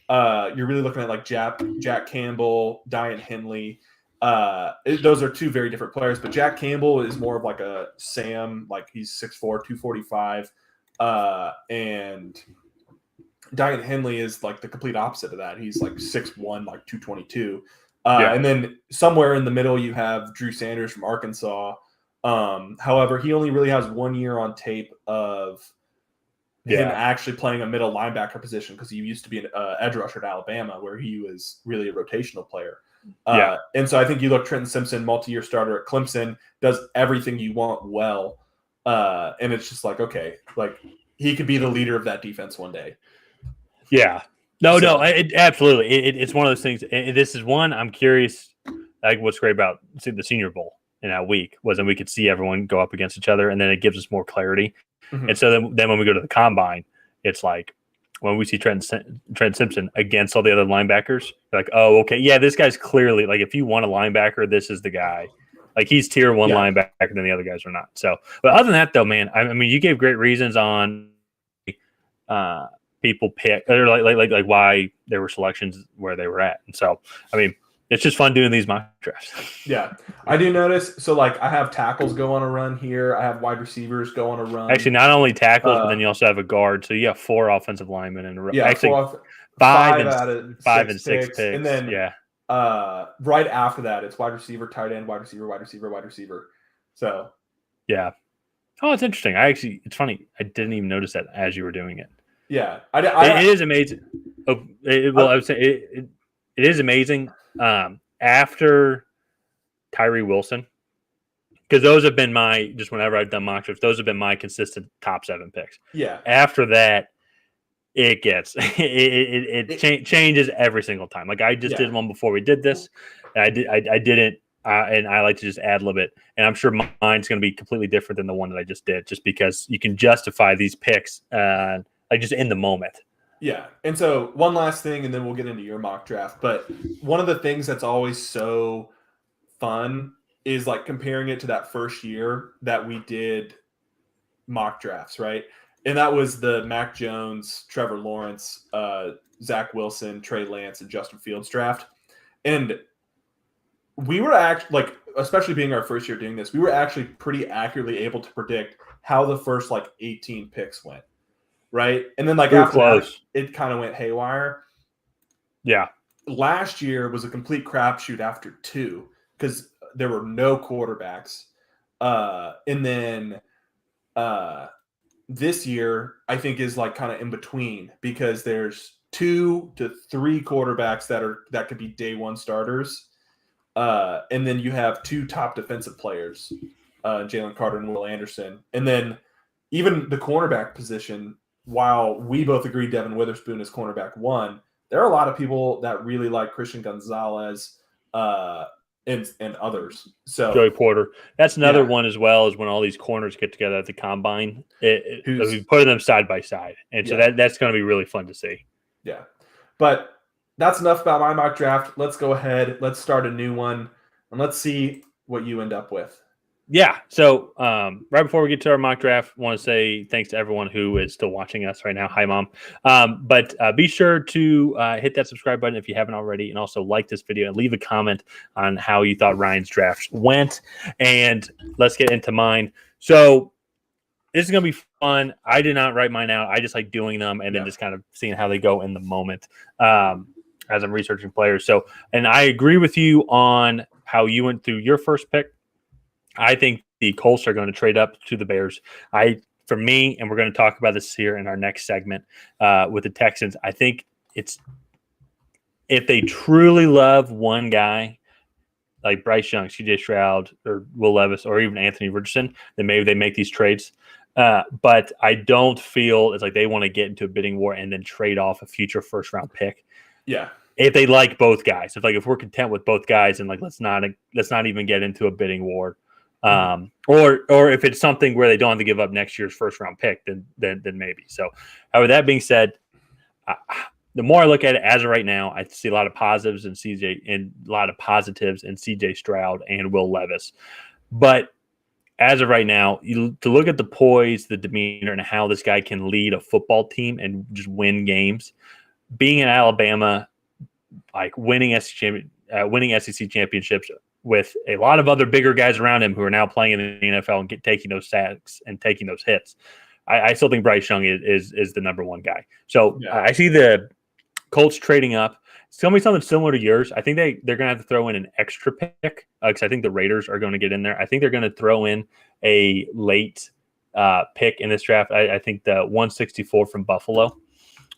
you're really looking at like Jack Campbell, Dian Henley. Those are two very different players. But Jack Campbell is more of like a Sam. Like he's 6'4", 245. And Dian Henley is like the complete opposite of that. He's like 6'1", like 222. And then somewhere in the middle, you have Drew Sanders from Arkansas. However, he only really has 1 year on tape of him actually playing a middle linebacker position because he used to be an edge rusher at Alabama, where he was really a rotational player. And so I think you look Trenton Simpson, multi-year starter at Clemson, does everything you want well. And it's just like, okay, like he could be the leader of that defense one day. Yeah. No, absolutely. It's one of those things. This is one I'm curious. Like what's great about the Senior Bowl in that week was that we could see everyone go up against each other, and then it gives us more clarity. And so then when we go to the combine, it's like when we see Trent Simpson against all the other linebackers, like, oh, okay, yeah, this guy's clearly like if you want a linebacker, this is the guy. Like he's tier one linebacker, than the other guys are not. So, but other than that, though, man, I mean, you gave great reasons on people pick or like why there were selections where they were at, and so I mean, it's just fun doing these mock drafts. Yeah, I do notice. So, like, I have tackles go on a run here. I have wide receivers go on a run. Actually, not only tackles, but then you also have a guard. So you have 4 offensive linemen in a row. Yeah, actually, five out of 5 and 6 picks, picks. and then right after that, it's wide receiver, tight end, wide receiver, wide receiver, wide receiver. So, yeah. Oh, it's interesting. It's funny. I didn't even notice that as you were doing it. Yeah, it is amazing. I would say it is amazing. After Tyree Wilson, because those have been just whenever I've done mock drafts, those have been my consistent top 7 picks. Yeah. After that, it gets changes every single time. Like I just did one before we did this, and I didn't, and I like to just ad lib it. And I'm sure mine's going to be completely different than the one that I just did, just because you can justify these picks, like just in the moment. Yeah. And so one last thing, and then we'll get into your mock draft. But one of the things that's always so fun is like comparing it to that first year that we did mock drafts, right? And that was the Mac Jones, Trevor Lawrence, Zach Wilson, Trey Lance, and Justin Fields draft. And we were actually, like, especially being our first year doing this, we were actually pretty accurately able to predict how the first, like, 18 picks went. Right. And then, like, after that, it kind of went haywire. Yeah. Last year was a complete crapshoot after 2 because there were no quarterbacks. And then this year, I think, is like kind of in between because there's 2 to 3 quarterbacks that could be day one starters. And then you have 2 top defensive players, Jalen Carter and Will Anderson. And then even the cornerback position, while we both agree Devin Witherspoon is cornerback 1, there are a lot of people that really like Christian Gonzalez, and others. So Joey Porter. That's another one as well, is when all these corners get together at the combine. We put them side by side. And so that's going to be really fun to see. Yeah. But that's enough about my mock draft. Let's go ahead. Let's start a new one. And let's see what you end up with. Yeah. So right before we get to our mock draft, I want to say thanks to everyone who is still watching us right now. Hi, Mom. But be sure to hit that subscribe button if you haven't already, and also like this video and leave a comment on how you thought Ryan's draft went. And let's get into mine. So this is going to be fun. I did not write mine out. I just like doing them and then just kind of seeing how they go in the moment as I'm researching players. So, and I agree with you on how you went through your first pick. I think the Colts are going to trade up to the Bears. For me, and we're going to talk about this here in our next segment with the Texans, I think it's if they truly love one guy like Bryce Young, CJ Stroud, or Will Levis, or even Anthony Richardson, then maybe they make these trades. But I don't feel it's like they want to get into a bidding war and then trade off a future first-round pick. Yeah. If they like both guys, if we're content with both guys, and let's not even get into a bidding war. Or if it's something where they don't have to give up next year's first round pick, then maybe. So, with that being said, the more I look at it as of right now, I see a lot of positives in CJ Stroud and Will Levis. But as of right now, to look at the poise, the demeanor, and how this guy can lead a football team and just win games, being in Alabama, winning SEC championships with a lot of other bigger guys around him who are now playing in the NFL and taking those sacks and taking those hits. I still think Bryce Young is the number one guy. So I see the Colts trading up. It's going to be something similar to yours. I think they're going to have to throw in an extra pick because I think the Raiders are going to get in there. I think they're going to throw in a late pick in this draft. I think the 164 from Buffalo.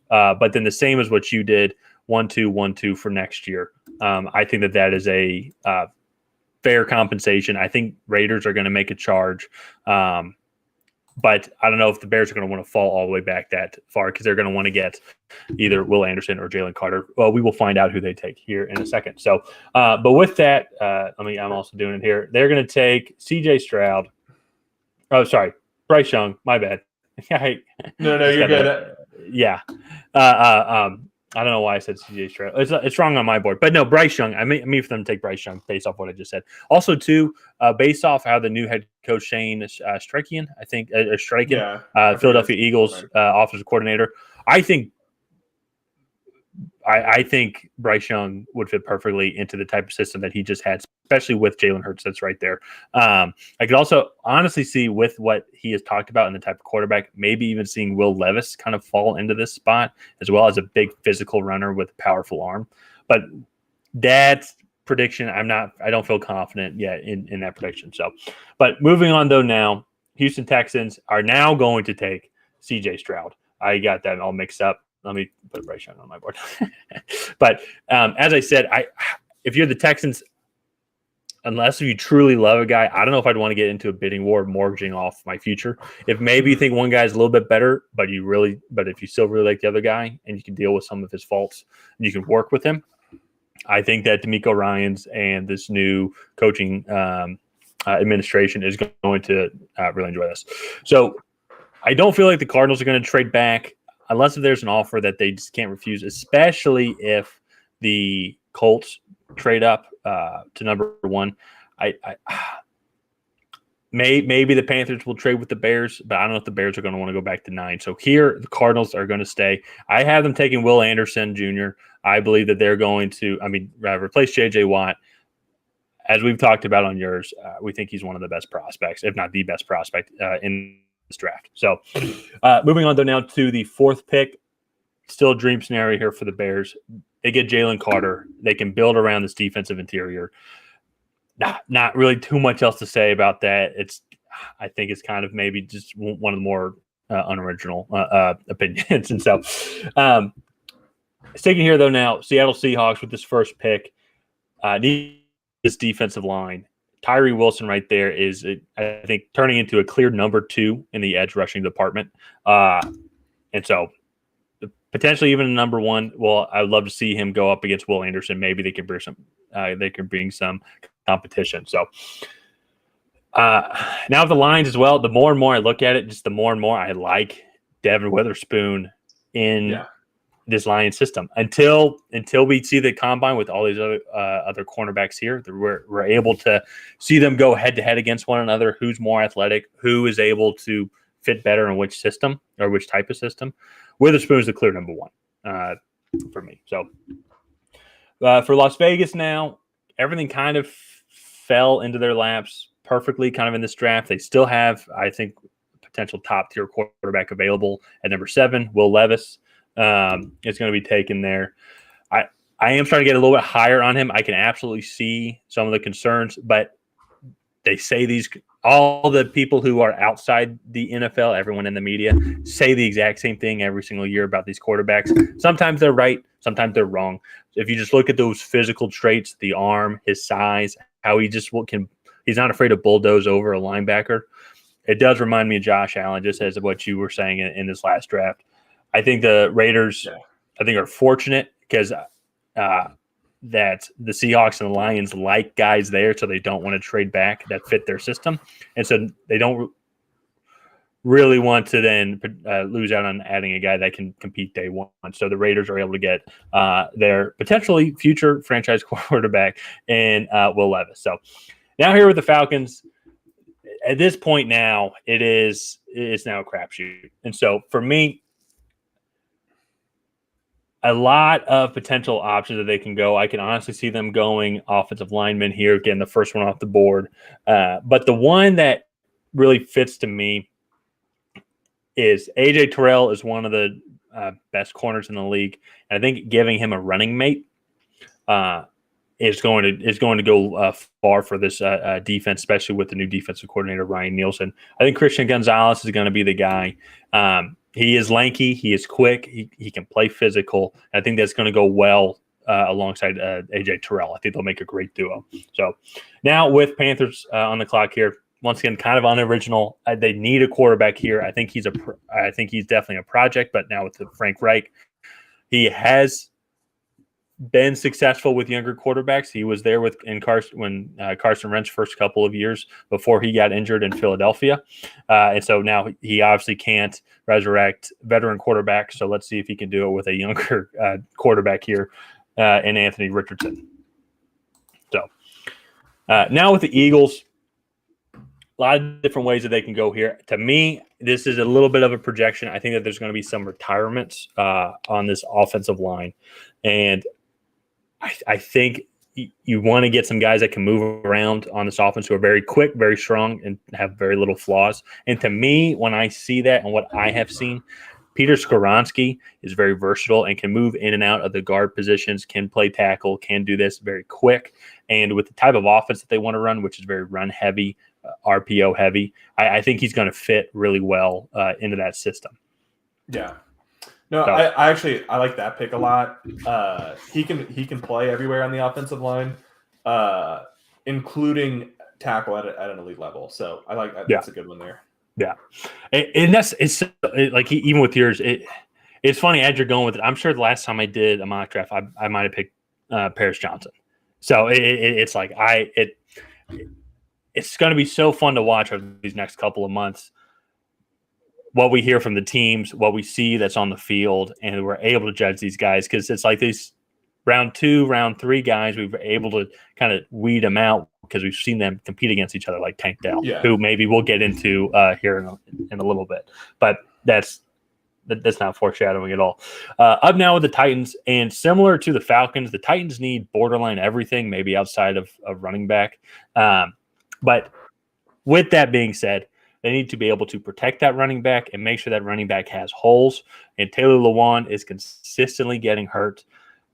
But then the same as what you did, 1-2, 1-2 for next year. I think that is a fair compensation. I think Raiders are going to make a charge. But I don't know if the Bears are going to want to fall all the way back that far because they're going to want to get either Will Anderson or Jalen Carter. Well, we will find out who they take here in a second. So, but with that, I'm also doing it here. They're going to take CJ Stroud. Oh, sorry. Bryce Young. My bad. No, you're good. Yeah. I don't know why I said CJ Stroud. It's wrong on my board. But no, Bryce Young. I mean for them to take Bryce Young based off what I just said. Also, too, based off how the new head coach Shane Steichen, Philadelphia Eagles offensive coordinator, I think Bryce Young would fit perfectly into the type of system that he just had, especially with Jalen Hurts that's right there. I could also honestly see with what he has talked about and the type of quarterback, maybe even seeing Will Levis kind of fall into this spot as well as a big physical runner with a powerful arm. But that's prediction. I don't feel confident yet in that prediction. So, but moving on though now, Houston Texans are now going to take CJ Stroud. I got that all mixed up. Let me put Bryce Young on my board. But as I said, if you're the Texans, unless you truly love a guy, I don't know if I'd want to get into a bidding war mortgaging off my future. If maybe you think one guy's a little bit better, but if you still really like the other guy and you can deal with some of his faults and you can work with him, I think that DeMeco Ryans and this new coaching administration is going to really enjoy this. So I don't feel like the Cardinals are going to trade back unless there's an offer that they just can't refuse, especially if the Colts trade up to number one. Maybe the Panthers will trade with the Bears, but I don't know if the Bears are going to want to go back to 9. So here, the Cardinals are going to stay. I have them taking Will Anderson Jr. I believe that they're going to, replace J.J. Watt. As we've talked about on yours, we think he's one of the best prospects, if not the best prospect in this draft. So moving on though now to the 4th pick, still a dream scenario here for the Bears. They get Jalen Carter. They can build around this defensive interior. Not really too much else to say about that. I think it's kind of maybe just one of the more unoriginal opinions. And so sticking here though now, Seattle Seahawks with this first pick need this defensive line. Tyree Wilson right there is, I think, turning into a clear number 2 in the edge rushing department. And so potentially even a number 1. Well, I would love to see him go up against Will Anderson. Maybe they can bring some competition. So now the lines as well, the more and more I look at it, just the more and more I like Devin Witherspoon in this Lions system until we see the combine with all these other cornerbacks here. We're able to see them go head to head against one another. Who's more athletic? Who is able to fit better in which system or which type of system? Witherspoon is the clear number one for me. So for Las Vegas now, everything kind of fell into their laps perfectly kind of in this draft. They still have, I think, potential top tier quarterback available at number 7, Will Levis. It's going to be taken there. I am trying to get a little bit higher on him. I can absolutely see some of the concerns, but they say all the people who are outside the NFL, everyone in the media, say the exact same thing every single year about these quarterbacks. Sometimes they're right, sometimes they're wrong. If you just look at those physical traits, the arm, his size, how he just he's not afraid to bulldoze over a linebacker. It does remind me of Josh Allen, just as what you were saying in this last draft. I think the Raiders, are fortunate because that the Seahawks and the Lions like guys there, so they don't want to trade back that fit their system, and so they don't really want to then lose out on adding a guy that can compete day one. So the Raiders are able to get their potentially future franchise quarterback in Will Levis. So now here with the Falcons. At this point now, it's now a crapshoot, and so for me, a lot of potential options that they can go. I can honestly see them going offensive lineman here. Again, the first one off the board. But the one that really fits to me is A.J. Terrell is one of the best corners in the league. And I think giving him a running mate is going to go far for this defense, especially with the new defensive coordinator, Ryan Nielsen. I think Christian Gonzalez is going to be the guy. He is lanky. He is quick. He can play physical. I think that's going to go well alongside A.J. Terrell. I think they'll make a great duo. So now with Panthers on the clock here, once again, kind of unoriginal. They need a quarterback here. I think he's definitely a project. But now with the Frank Reich, he has been successful with younger quarterbacks. He was there when Carson Wentz first couple of years before he got injured in Philadelphia. And so now he obviously can't resurrect veteran quarterbacks. So let's see if he can do it with a younger quarterback here in Anthony Richardson. So now with the Eagles, a lot of different ways that they can go here. To me, this is a little bit of a projection. I think that there's going to be some retirements on this offensive line. And I think you want to get some guys that can move around on this offense who are very quick, very strong, and have very little flaws. And to me, when I see that and what I have seen, Peter Skoronski is very versatile and can move in and out of the guard positions, can play tackle, can do this very quick. And with the type of offense that they want to run, which is very run-heavy, RPO heavy, I think he's going to fit really well into that system. Yeah. No, so, I like that pick a lot. He can play everywhere on the offensive line, including tackle at an elite level. So I like that. That's a good one there. Yeah, and like even with yours, it's funny as you're going with it. I'm sure the last time I did a mock draft, I might have picked Paris Johnson. So it's like it's going to be so fun to watch over these next couple of months. What we hear from the teams, what we see that's on the field, and we're able to judge these guys because it's like these round 2, round 3 guys, we've been able to kind of weed them out because we've seen them compete against each other, like Tank Dell, who maybe we'll get into here in a little bit. But that's not foreshadowing at all. Up now with the Titans, and similar to the Falcons, the Titans need borderline everything, maybe outside of running back. But with that being said, they need to be able to protect that running back and make sure that running back has holes. And Taylor Lewan is consistently getting hurt.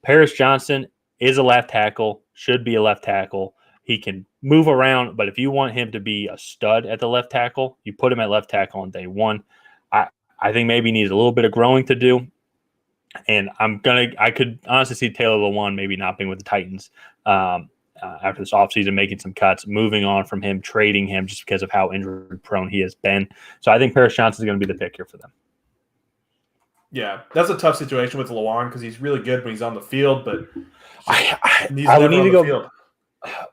Paris Johnson is a left tackle, should be a left tackle. He can move around, but if you want him to be a stud at the left tackle, you put him at left tackle on day one. I think maybe he needs a little bit of growing to do. And I could honestly see Taylor Lewan maybe not being with the Titans after this offseason, making some cuts, moving on from him, trading him just because of how injury prone he has been. So I think Paris Johnson is going to be the pick here for them. Yeah, that's a tough situation with Lewan because he's really good when he's on the field, but I would need to go. Field.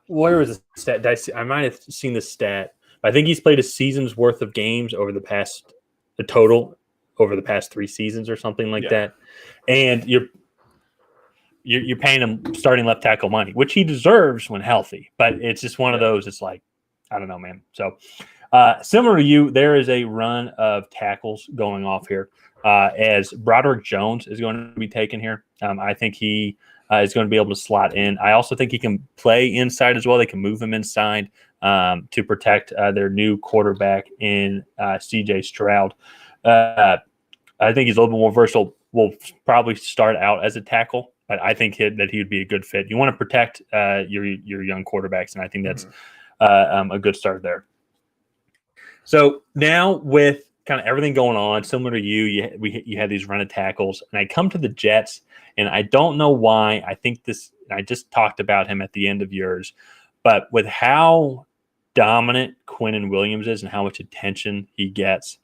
where was the stat? I might have seen the stat. I think he's played a season's worth of games over the total over the past 3 seasons or something like that. And you're paying him starting left tackle money, which he deserves when healthy. But it's just one of those. It's like, I don't know, man. So similar to you, there is a run of tackles going off here as Broderick Jones is going to be taken here. I think he is going to be able to slot in. I also think he can play inside as well. They can move him inside to protect their new quarterback in C.J. Stroud. I think he's a little bit more versatile. Will probably start out as a tackle, but I think that he would be a good fit. You want to protect your young quarterbacks, and I think that's a good start there. So now with kind of everything going on, similar to you had these run of tackles, and I come to the Jets, and I don't know why. I think I just talked about him at the end of yours, but with how dominant Quinnen Williams is and how much attention he gets,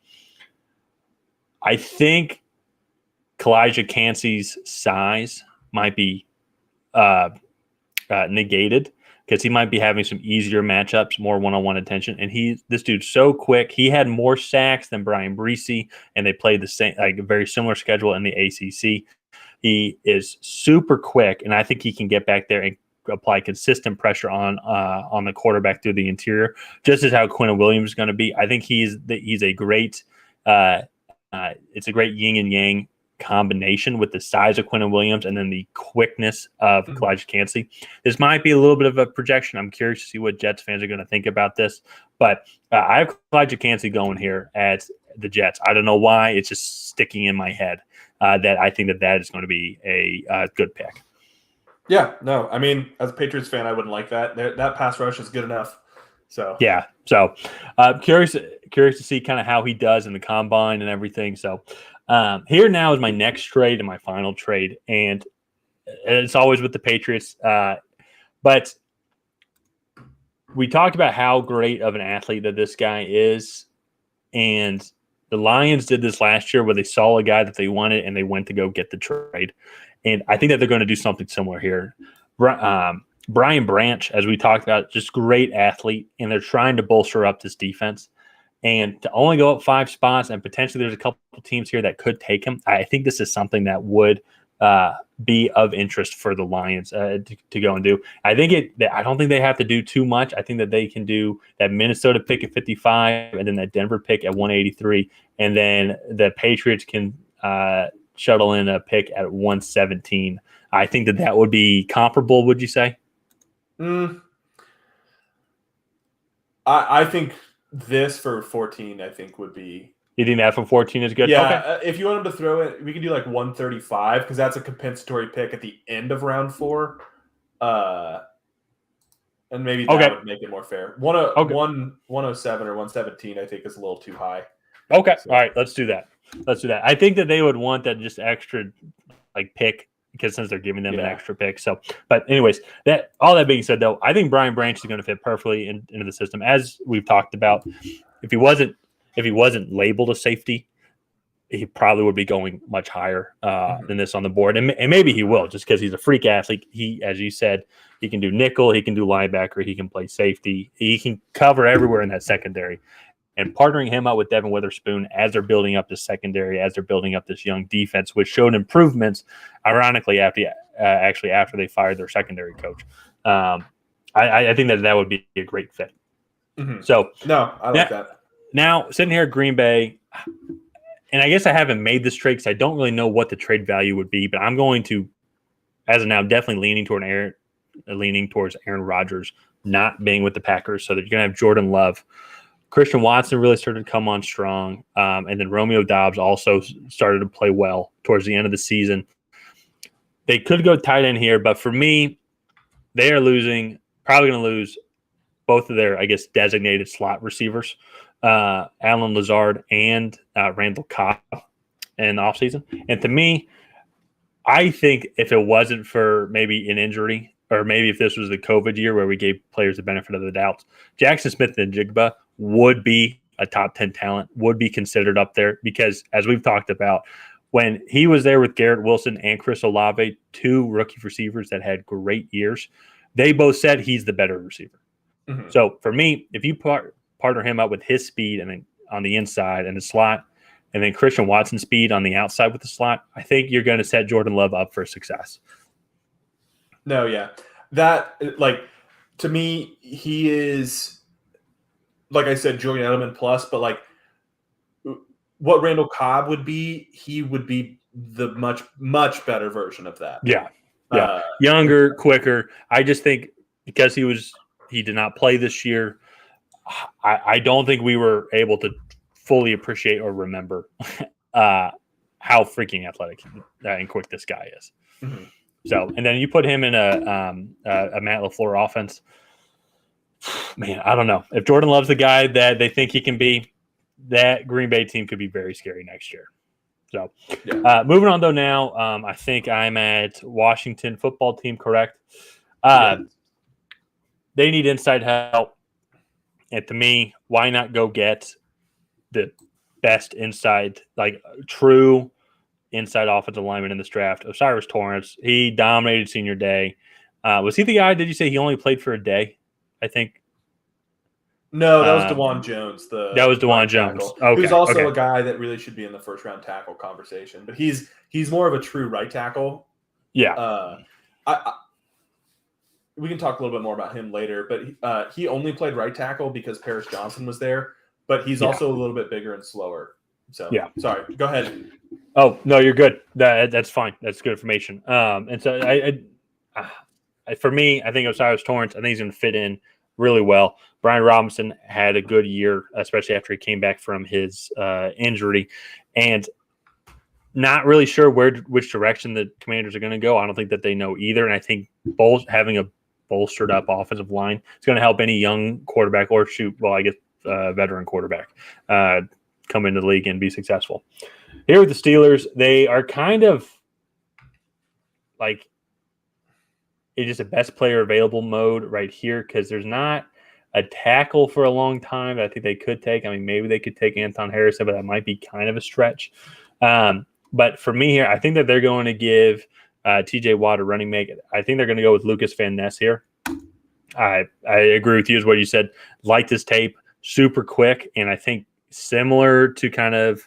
I think Kalijah Cansey's size might be negated because he might be having some easier matchups, more one-on-one attention. And this dude's so quick. He had more sacks than Brian Breesy, and they played the same, like a very similar schedule in the ACC. He is super quick, and I think he can get back there and apply consistent pressure on the quarterback through the interior, just as how Quinnen Williams is going to be. I think he's a great it's a great yin and yang combination with the size of Quinnen Williams and then the quickness of Kalijah Cansey. This might be a little bit of a projection. I'm curious to see what Jets fans are going to think about this, but I have Kalijah Cansey going here at the Jets. I don't know why. It's just sticking in my head that I think that is going to be a good pick. Yeah, no, I mean, as a Patriots fan, I wouldn't like that. That pass rush is good enough. So yeah, so curious to see kind of how he does in the combine and everything. So here now is my next trade and my final trade, and it's always with the Patriots. But we talked about how great of an athlete that this guy is, and the Lions did this last year where they saw a guy that they wanted and they went to go get the trade. And I think that they're going to do something similar here. Brian Branch, as we talked about, just great athlete, and they're trying to bolster up this defense. And to only go up 5 spots, and potentially there's a couple of teams here that could take him, I think this is something that would be of interest for the Lions to go and do. I don't think they have to do too much. I think that they can do that Minnesota pick at 55 and then that Denver pick at 183, and then the Patriots can shuttle in a pick at 117. I think that would be comparable, would you say? I think this for 14, I think would be. You think that for 14 is good? Yeah. Okay. If you want them to throw it, we can do like 135 because that's a compensatory pick at the end of round 4. And maybe that would make it more fair. 107 or 117, I think, is a little too high. Okay. So. All right. Let's do that. I think that they would want that just extra pick because since they're giving them an extra pick. So, but anyways, all that being said, though, I think Brian Branch is going to fit perfectly into the system. As we've talked about, if he wasn't labeled a safety, he probably would be going much higher than this on the board. And maybe he will, just because he's a freak athlete. He, as you said, he can do nickel, he can do linebacker, he can play safety. He can cover everywhere in that secondary. And partnering him up with Devin Witherspoon as they're building up the secondary, as they're building up this young defense, which showed improvements, ironically, after they fired their secondary coach. I think that would be a great fit. Mm-hmm. So no, I like that. Now, sitting here at Green Bay, and I guess I haven't made this trade because I don't really know what the trade value would be, but I'm going to, as of now, definitely leaning towards Aaron Rodgers not being with the Packers, so that you're going to have Jordan Love. Christian Watson really started to come on strong, and then Romeo Doubs also started to play well towards the end of the season. They could go tight end here, but for me, they are probably going to lose both of their, I guess, designated slot receivers, Alan Lazard and Randall Cobb in the offseason. And to me, I think if it wasn't for maybe an injury, or maybe if this was the COVID year where we gave players the benefit of the doubt, Jackson Smith-Njigba would be a top 10 talent, would be considered up there because, as we've talked about, when he was there with Garrett Wilson and Chris Olave, 2 rookie receivers that had great years, they both said he's the better receiver. Mm-hmm. So for me, if you partner him up with his speed and then on the inside and the slot, and then Christian Watson's speed on the outside with the slot, I think you're going to set Jordan Love up for success. No, yeah. That, like, to me, he is, like I said, Julian Edelman plus, but like what Randall Cobb would be, he would be the much, much better version of that. Yeah. Younger, quicker. I just think because he did not play this year, I don't think we were able to fully appreciate or remember how freaking athletic and quick this guy is. Mm-hmm. So, and then you put him in a Matt LaFleur offense. Man, I don't know. If Jordan Love's the guy that they think he can be, that Green Bay team could be very scary next year. So, moving on though now, I think I'm at Washington football team, correct? They need inside help. And to me, why not go get the best inside, like true inside offensive lineman in this draft? Osiris Torrance. He dominated senior day. Was he the guy, did you say he only played for a day? I think. No, that was DeJuan Jones. That was DeJuan Jones. Okay, who's also a guy that really should be in the first round tackle conversation. But he's more of a true right tackle. Yeah. We can talk a little bit more about him later, but he only played right tackle because Paris Johnson was there. But he's also a little bit bigger and slower. So sorry, go ahead. Oh no, you're good. That's fine. That's good information. And so for me, I think Osiris Torrance, I think he's going to fit in really well. Brian Robinson had a good year, especially after he came back from his injury, and not really sure which direction the Commanders are going to go. I don't think that they know either, and I think having a bolstered up offensive line is going to help any young quarterback or veteran quarterback come into the league and be successful. Here with the Steelers, they are kind of like it's just a best player available mode right here because there's not a tackle for a long time that I think they could take. I mean, maybe they could take Anton Harrison, but that might be kind of a stretch. But for me here, I think that they're going to give TJ Watt a running mate. I think they're going to go with Lucas Van Ness here. I agree with you, is what you said. Like this tape, super quick, and I think similar to kind of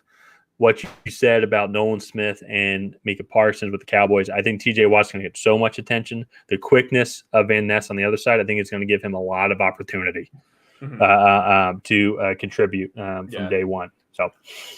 what you said about Nolan Smith and Micah Parsons with the Cowboys. I think TJ Watt's going to get so much attention. The quickness of Van Ness on the other side, I think it's going to give him a lot of opportunity to contribute from day one. So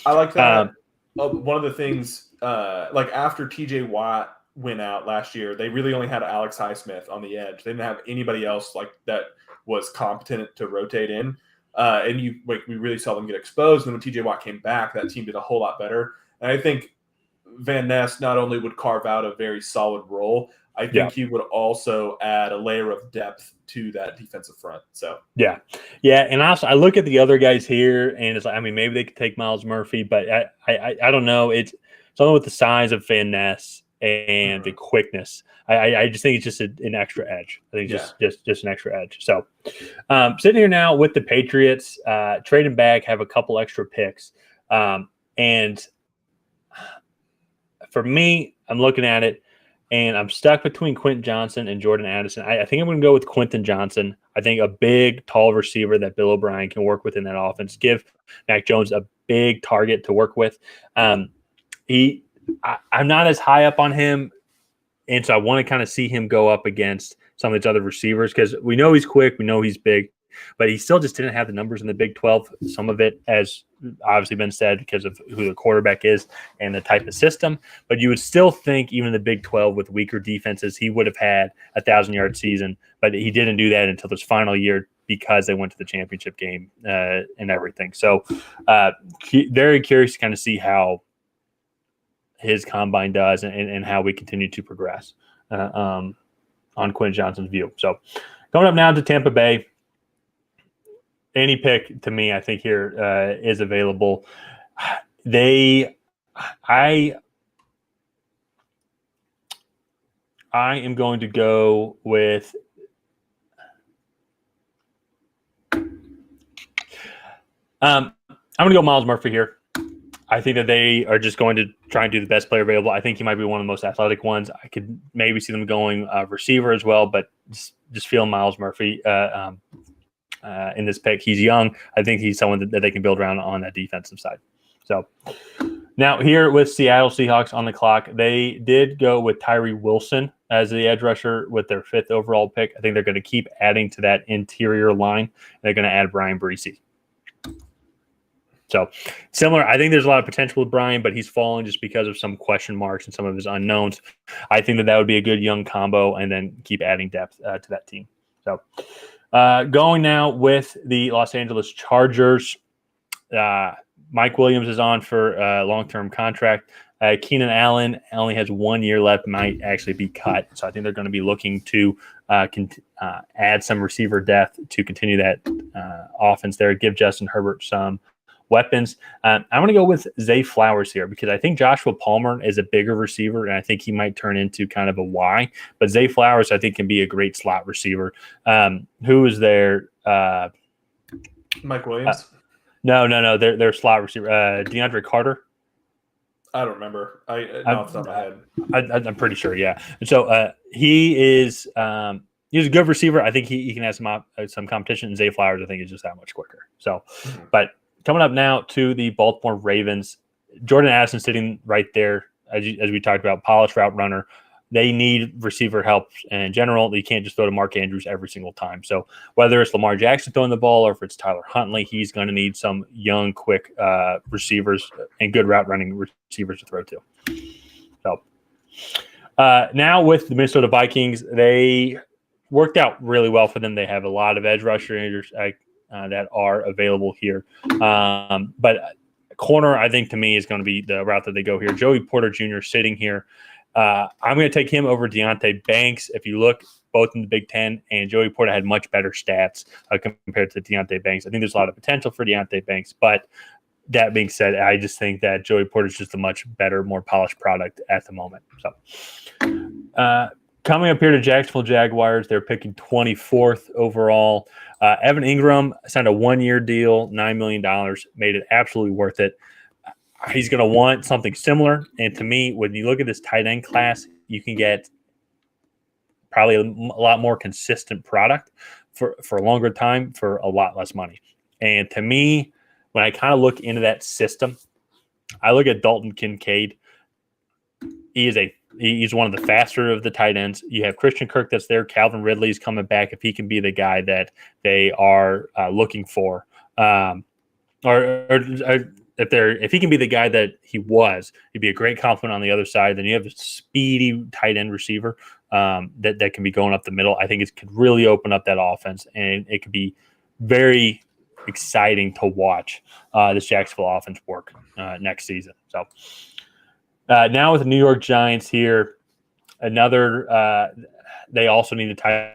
I like that. One of the things, like after TJ Watt went out last year, they really only had Alex Highsmith on the edge. They didn't have anybody else like that was competent to rotate in. And we really saw them get exposed. And then when TJ Watt came back, that team did a whole lot better. And I think Van Ness not only would carve out a very solid role, I think he would also add a layer of depth to that defensive front. So yeah. And also I look at the other guys here, and it's like, I mean, maybe they could take Miles Murphy, but I don't know. It's something with the size of Van Ness and the quickness. I just think it's just an extra edge. I think just an extra edge. So sitting here now with the Patriots, trading back, have a couple extra picks. And for me, I'm looking at it, and I'm stuck between Quentin Johnson and Jordan Addison. I think I'm going to go with Quentin Johnson. I think a big, tall receiver that Bill O'Brien can work with in that offense. Give Mac Jones a big target to work with. I'm not as high up on him, and so I want to kind of see him go up against some of these other receivers because we know he's quick, we know he's big, but he still just didn't have the numbers in the Big 12. Some of it has obviously been said because of who the quarterback is and the type of system, but you would still think even the Big 12 with weaker defenses, he would have had a 1,000-yard season, but he didn't do that until his final year because they went to the championship game and everything. So very curious to kind of see how his combine does and how we continue to progress on Quentin Johnson's view. So coming up now to Tampa Bay, any pick to me, I think here is available. I am going to go with I'm going to go Miles Murphy here. I think that they are just going to try and do the best player available. I think he might be one of the most athletic ones. I could maybe see them going receiver as well, but just feeling Miles Murphy in this pick. He's young. I think he's someone that they can build around on that defensive side. So now here with Seattle Seahawks on the clock, they did go with Tyree Wilson as the edge rusher with their 5th overall pick. I think they're going to keep adding to that interior line. They're going to add Brian Breesy. So similar, I think there's a lot of potential with Brian, but he's fallen just because of some question marks and some of his unknowns. I think that would be a good young combo, and then keep adding depth to that team. So going now with the Los Angeles Chargers, Mike Williams is on for a long-term contract. Keenan Allen only has 1 year left, might actually be cut. So I think they're going to be looking to add some receiver depth to continue that offense there, give Justin Herbert some weapons. I'm going to go with Zay Flowers here because I think Joshua Palmer is a bigger receiver, and I think he might turn into kind of a Y. But Zay Flowers, I think, can be a great slot receiver. Who is there? Mike Williams? No. They're slot receiver. DeAndre Carter. I don't remember. Off the top of my head. I'm pretty sure, yeah. And so he is he's a good receiver. I think he can have some competition. And Zay Flowers, I think, is just that much quicker. So, but coming up now to the Baltimore Ravens, Jordan Addison sitting right there, as we talked about, polished route runner. They need receiver help in general. You can't just throw to Mark Andrews every single time. So whether it's Lamar Jackson throwing the ball or if it's Tyler Huntley, he's going to need some young, quick receivers and good route running receivers to throw to. So now with the Minnesota Vikings, they worked out really well for them. They have a lot of edge rushers that are available here. But corner, I think, to me, is going to be the route that they go here. Joey Porter Jr. sitting here. I'm going to take him over Deonte Banks. If you look both in the Big Ten, and Joey Porter had much better stats compared to Deonte Banks. I think there's a lot of potential for Deonte Banks, but that being said, I just think that Joey Porter is just a much better, more polished product at the moment. So coming up here to Jacksonville Jaguars, they're picking 24th overall. Evan Ingram signed a 1-year deal, $9 million, made it absolutely worth it. He's going to want something similar. And to me, when you look at this tight end class, you can get probably a lot more consistent product for a longer time for a lot less money. And to me, when I kind of look into that system, I look at Dalton Kincaid. He's one of the faster of the tight ends. You have Christian Kirk that's there. Calvin Ridley's coming back if he can be the guy that they are looking for. If he can be the guy that he was, he'd be a great compliment on the other side. Then you have a speedy tight end receiver that can be going up the middle. I think it could really open up that offense, and it could be very exciting to watch this Jacksonville offense work next season. So now with the New York Giants here, they also need to tie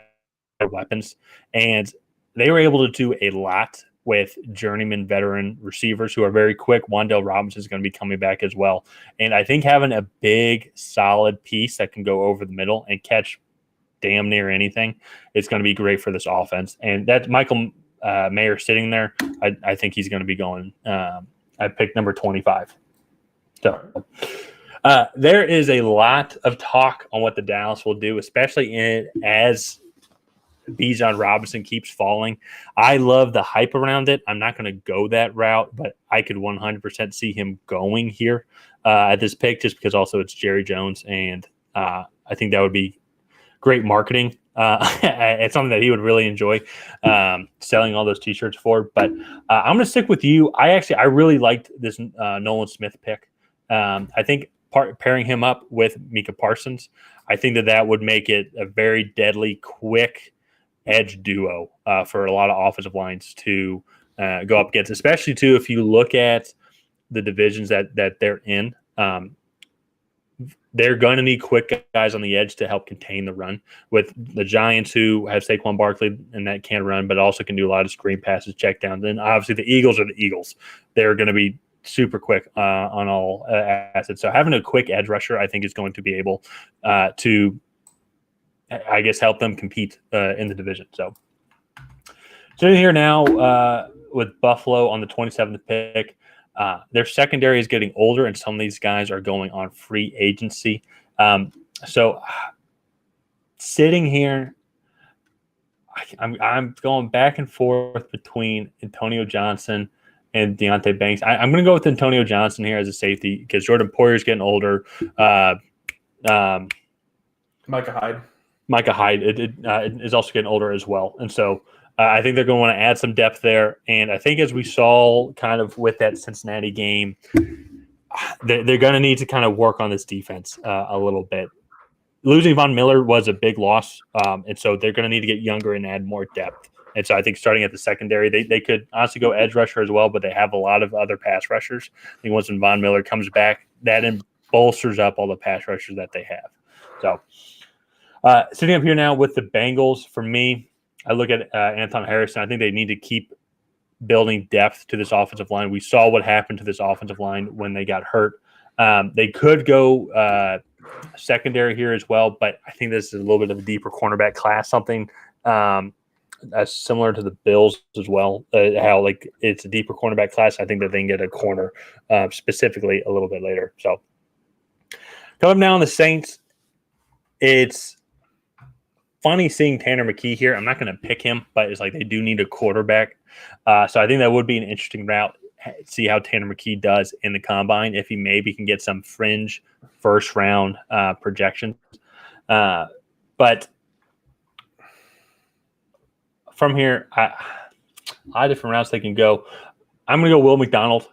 weapons, and they were able to do a lot with journeyman veteran receivers who are very quick. Wan'Dale Robinson is going to be coming back as well. And I think having a big, solid piece that can go over the middle and catch damn near anything is going to be great for this offense. And that's Michael Mayer sitting there. I think he's going to be going. I picked number 25. So there is a lot of talk on what the Dallas will do, especially as Bijan Robinson keeps falling. I love the hype around it. I'm not going to go that route, but I could 100% see him going here at this pick just because also it's Jerry Jones, and I think that would be great marketing. It's something that he would really enjoy selling all those T-shirts for. But I'm going to stick with you. I really liked this Nolan Smith pick. I think pairing him up with Micah Parsons, I think that would make it a very deadly, quick edge duo for a lot of offensive lines to go up against, especially too if you look at the divisions that they're in. They're going to need quick guys on the edge to help contain the run. With the Giants, who have Saquon Barkley and that can run, but also can do a lot of screen passes, check downs. And obviously the Eagles are the Eagles. They're going to be super quick on all assets. So having a quick edge rusher, I think, is going to be able to, I guess, help them compete in the division. So sitting here now with Buffalo on the 27th pick, Their secondary is getting older, and some of these guys are going on free agency. So sitting here, I'm going back and forth between Antonio Johnson and Deontay Banks. I'm going to go with Antonio Johnson here as a safety because Jordan Poyer's getting older. Micah Hyde. Micah Hyde is also getting older as well. And so I think they're going to want to add some depth there. And I think as we saw kind of with that Cincinnati game, they're going to need to kind of work on this defense a little bit. Losing Von Miller was a big loss, and so they're going to need to get younger and add more depth. And so I think starting at the secondary, they could honestly go edge rusher as well, but they have a lot of other pass rushers. I think once Von Miller comes back, that bolsters up all the pass rushers that they have. So sitting up here now with the Bengals, for me, I look at Anton Harrison. I think they need to keep building depth to this offensive line. We saw what happened to this offensive line when they got hurt. They could go secondary here as well, but I think this is a little bit of a deeper cornerback class, something as similar to the Bills as well, how like it's a deeper cornerback class. I think that they can get a corner specifically a little bit later. So coming down the Saints, it's funny seeing Tanner McKee here. I'm not going to pick him, but it's like they do need a quarterback. So I think that would be an interesting route. See how Tanner McKee does in the combine, if he maybe can get some fringe first round projections. But from here, a lot of different routes they can go. I'm going to go Will McDonald.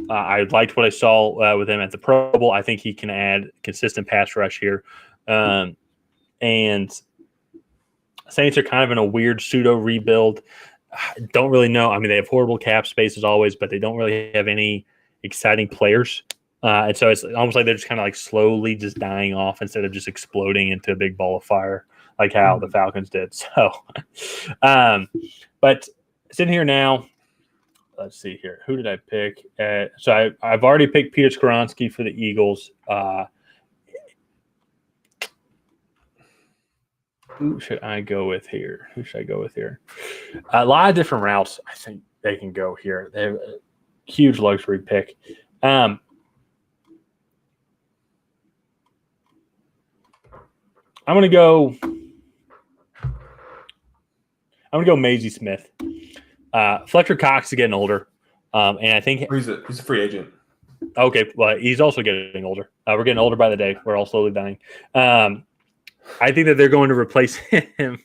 I liked what I saw with him at the Pro Bowl. I think he can add consistent pass rush here. And Saints are kind of in a weird pseudo rebuild. Don't really know. I mean, they have horrible cap space as always, but they don't really have any exciting players. And so it's almost like they're just kind of like slowly just dying off instead of just exploding into a big ball of fire like how the Falcons did. So, but sitting here now, let's see here. Who did I pick? So I've already picked Peter Skoronski for the Eagles. Who should I go with here? A lot of different routes I think they can go here. They have a huge luxury pick. I'm gonna go Maisie Smith. Fletcher Cox is getting older. And I think he's a free agent. Okay, well, he's also getting older. We're getting older by the day. We're all slowly dying. I think that they're going to replace him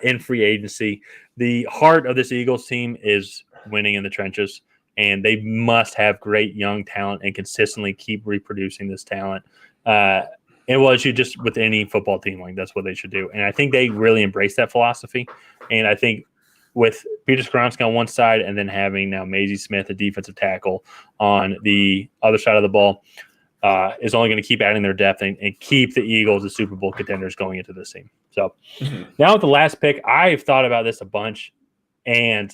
in free agency. The heart of this Eagles team is winning in the trenches, and they must have great young talent and consistently keep reproducing this talent. And well, it should just with any football team, like that's what they should do. And I think they really embrace that philosophy. And I think with Peter Skoronski on one side and then having now Maisie Smith, a defensive tackle, on the other side of the ball, is only going to keep adding their depth and keep the Eagles the Super Bowl contenders going into this team. So now with the last pick, I've thought about this a bunch. And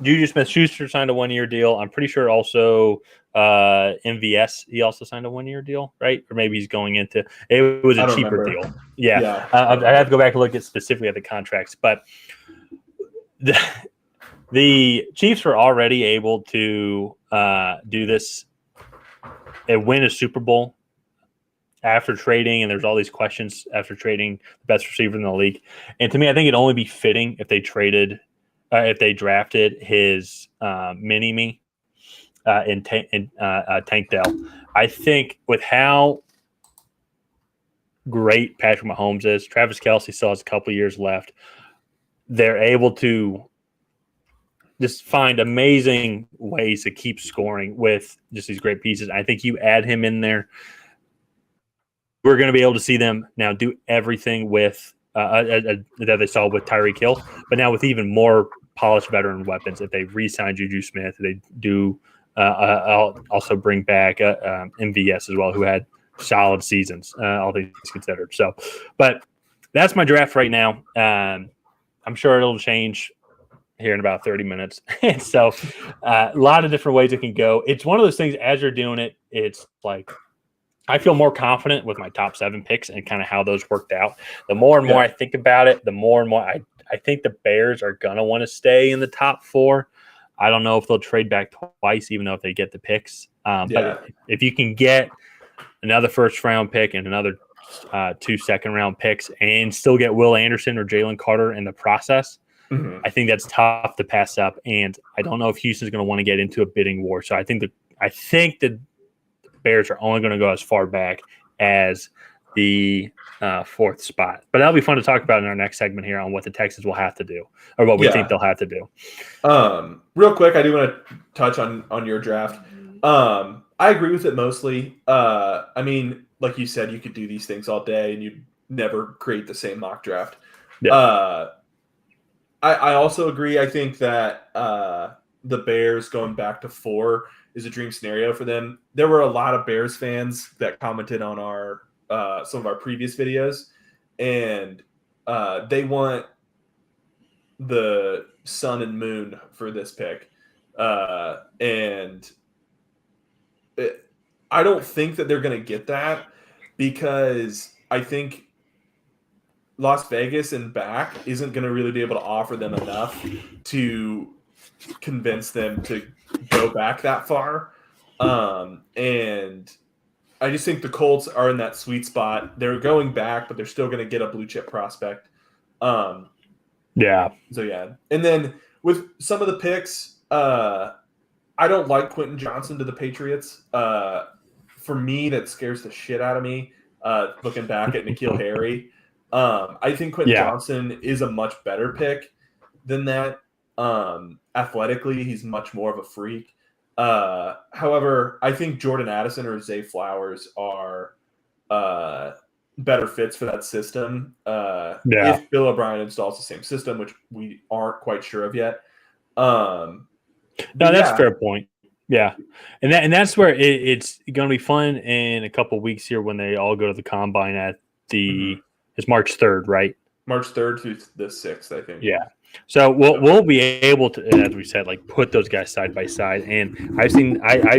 Juju Smith-Schuster signed a 1-year deal. I'm pretty sure also MVS, he also signed a 1-year deal, right? Or maybe he's going into – it was a cheaper deal. Yeah. I have to go back and look at specifically at the contracts. But the Chiefs were already able to do this and win a Super Bowl after trading, and there's all these questions after trading the best receiver in the league. And to me, I think it'd only be fitting if they drafted his mini-me in Tank Dell. I think with how great Patrick Mahomes is, Travis Kelce still has a couple years left. They're able to just find amazing ways to keep scoring with just these great pieces. I think you add him in there, we're going to be able to see them now do everything with that they saw with Tyreek Hill, but now with even more polished veteran weapons. If they re-sign Juju Smith, they do also bring back MVS as well, who had solid seasons, all things considered. So, but that's my draft right now. I'm sure it'll change here in about 30 minutes. And so a lot of different ways it can go. It's one of those things as you're doing it, it's like I feel more confident with my top 7 picks and kind of how those worked out. The more and more I think about it, the more and more I think the Bears are going to want to stay in the top 4. I don't know if they'll trade back twice, even though if they get the picks. But if you can get another first-round pick and another 2 second-round picks and still get Will Anderson or Jalen Carter in the process, I think that's tough to pass up. And I don't know if Houston's going to want to get into a bidding war. So I think the Bears are only going to go as far back as the 4th spot. But that'll be fun to talk about in our next segment here on what the Texans will have to do, or what we think they'll have to do. Real quick, I do want to touch on your draft. I agree with it mostly. I mean, like you said, you could do these things all day and you'd never create the same mock draft. Yeah. I also agree. I think that the Bears going back to 4 is a dream scenario for them. There were a lot of Bears fans that commented on our some of our previous videos, and they want the sun and moon for this pick. And I don't think that they're going to get that, because I think Las Vegas and back isn't going to really be able to offer them enough to convince them to go back that far. And I just think the Colts are in that sweet spot. They're going back, but they're still going to get a blue chip prospect. Yeah. So, yeah. And then with some of the picks, I don't like Quentin Johnson to the Patriots. For me, that scares the shit out of me, looking back at N'Keal Harry. I think Quentin Johnson is a much better pick than that. Athletically, he's much more of a freak. However, I think Jordan Addison or Zay Flowers are better fits for that system. If Bill O'Brien installs the same system, which we aren't quite sure of yet. No, that's a fair point. Yeah, and that's where it's going to be fun in a couple of weeks here when they all go to the combine at the it's March 3rd, right? March 3rd through the 6th, I think. Yeah. So we'll be able to, as we said, like put those guys side by side. And I've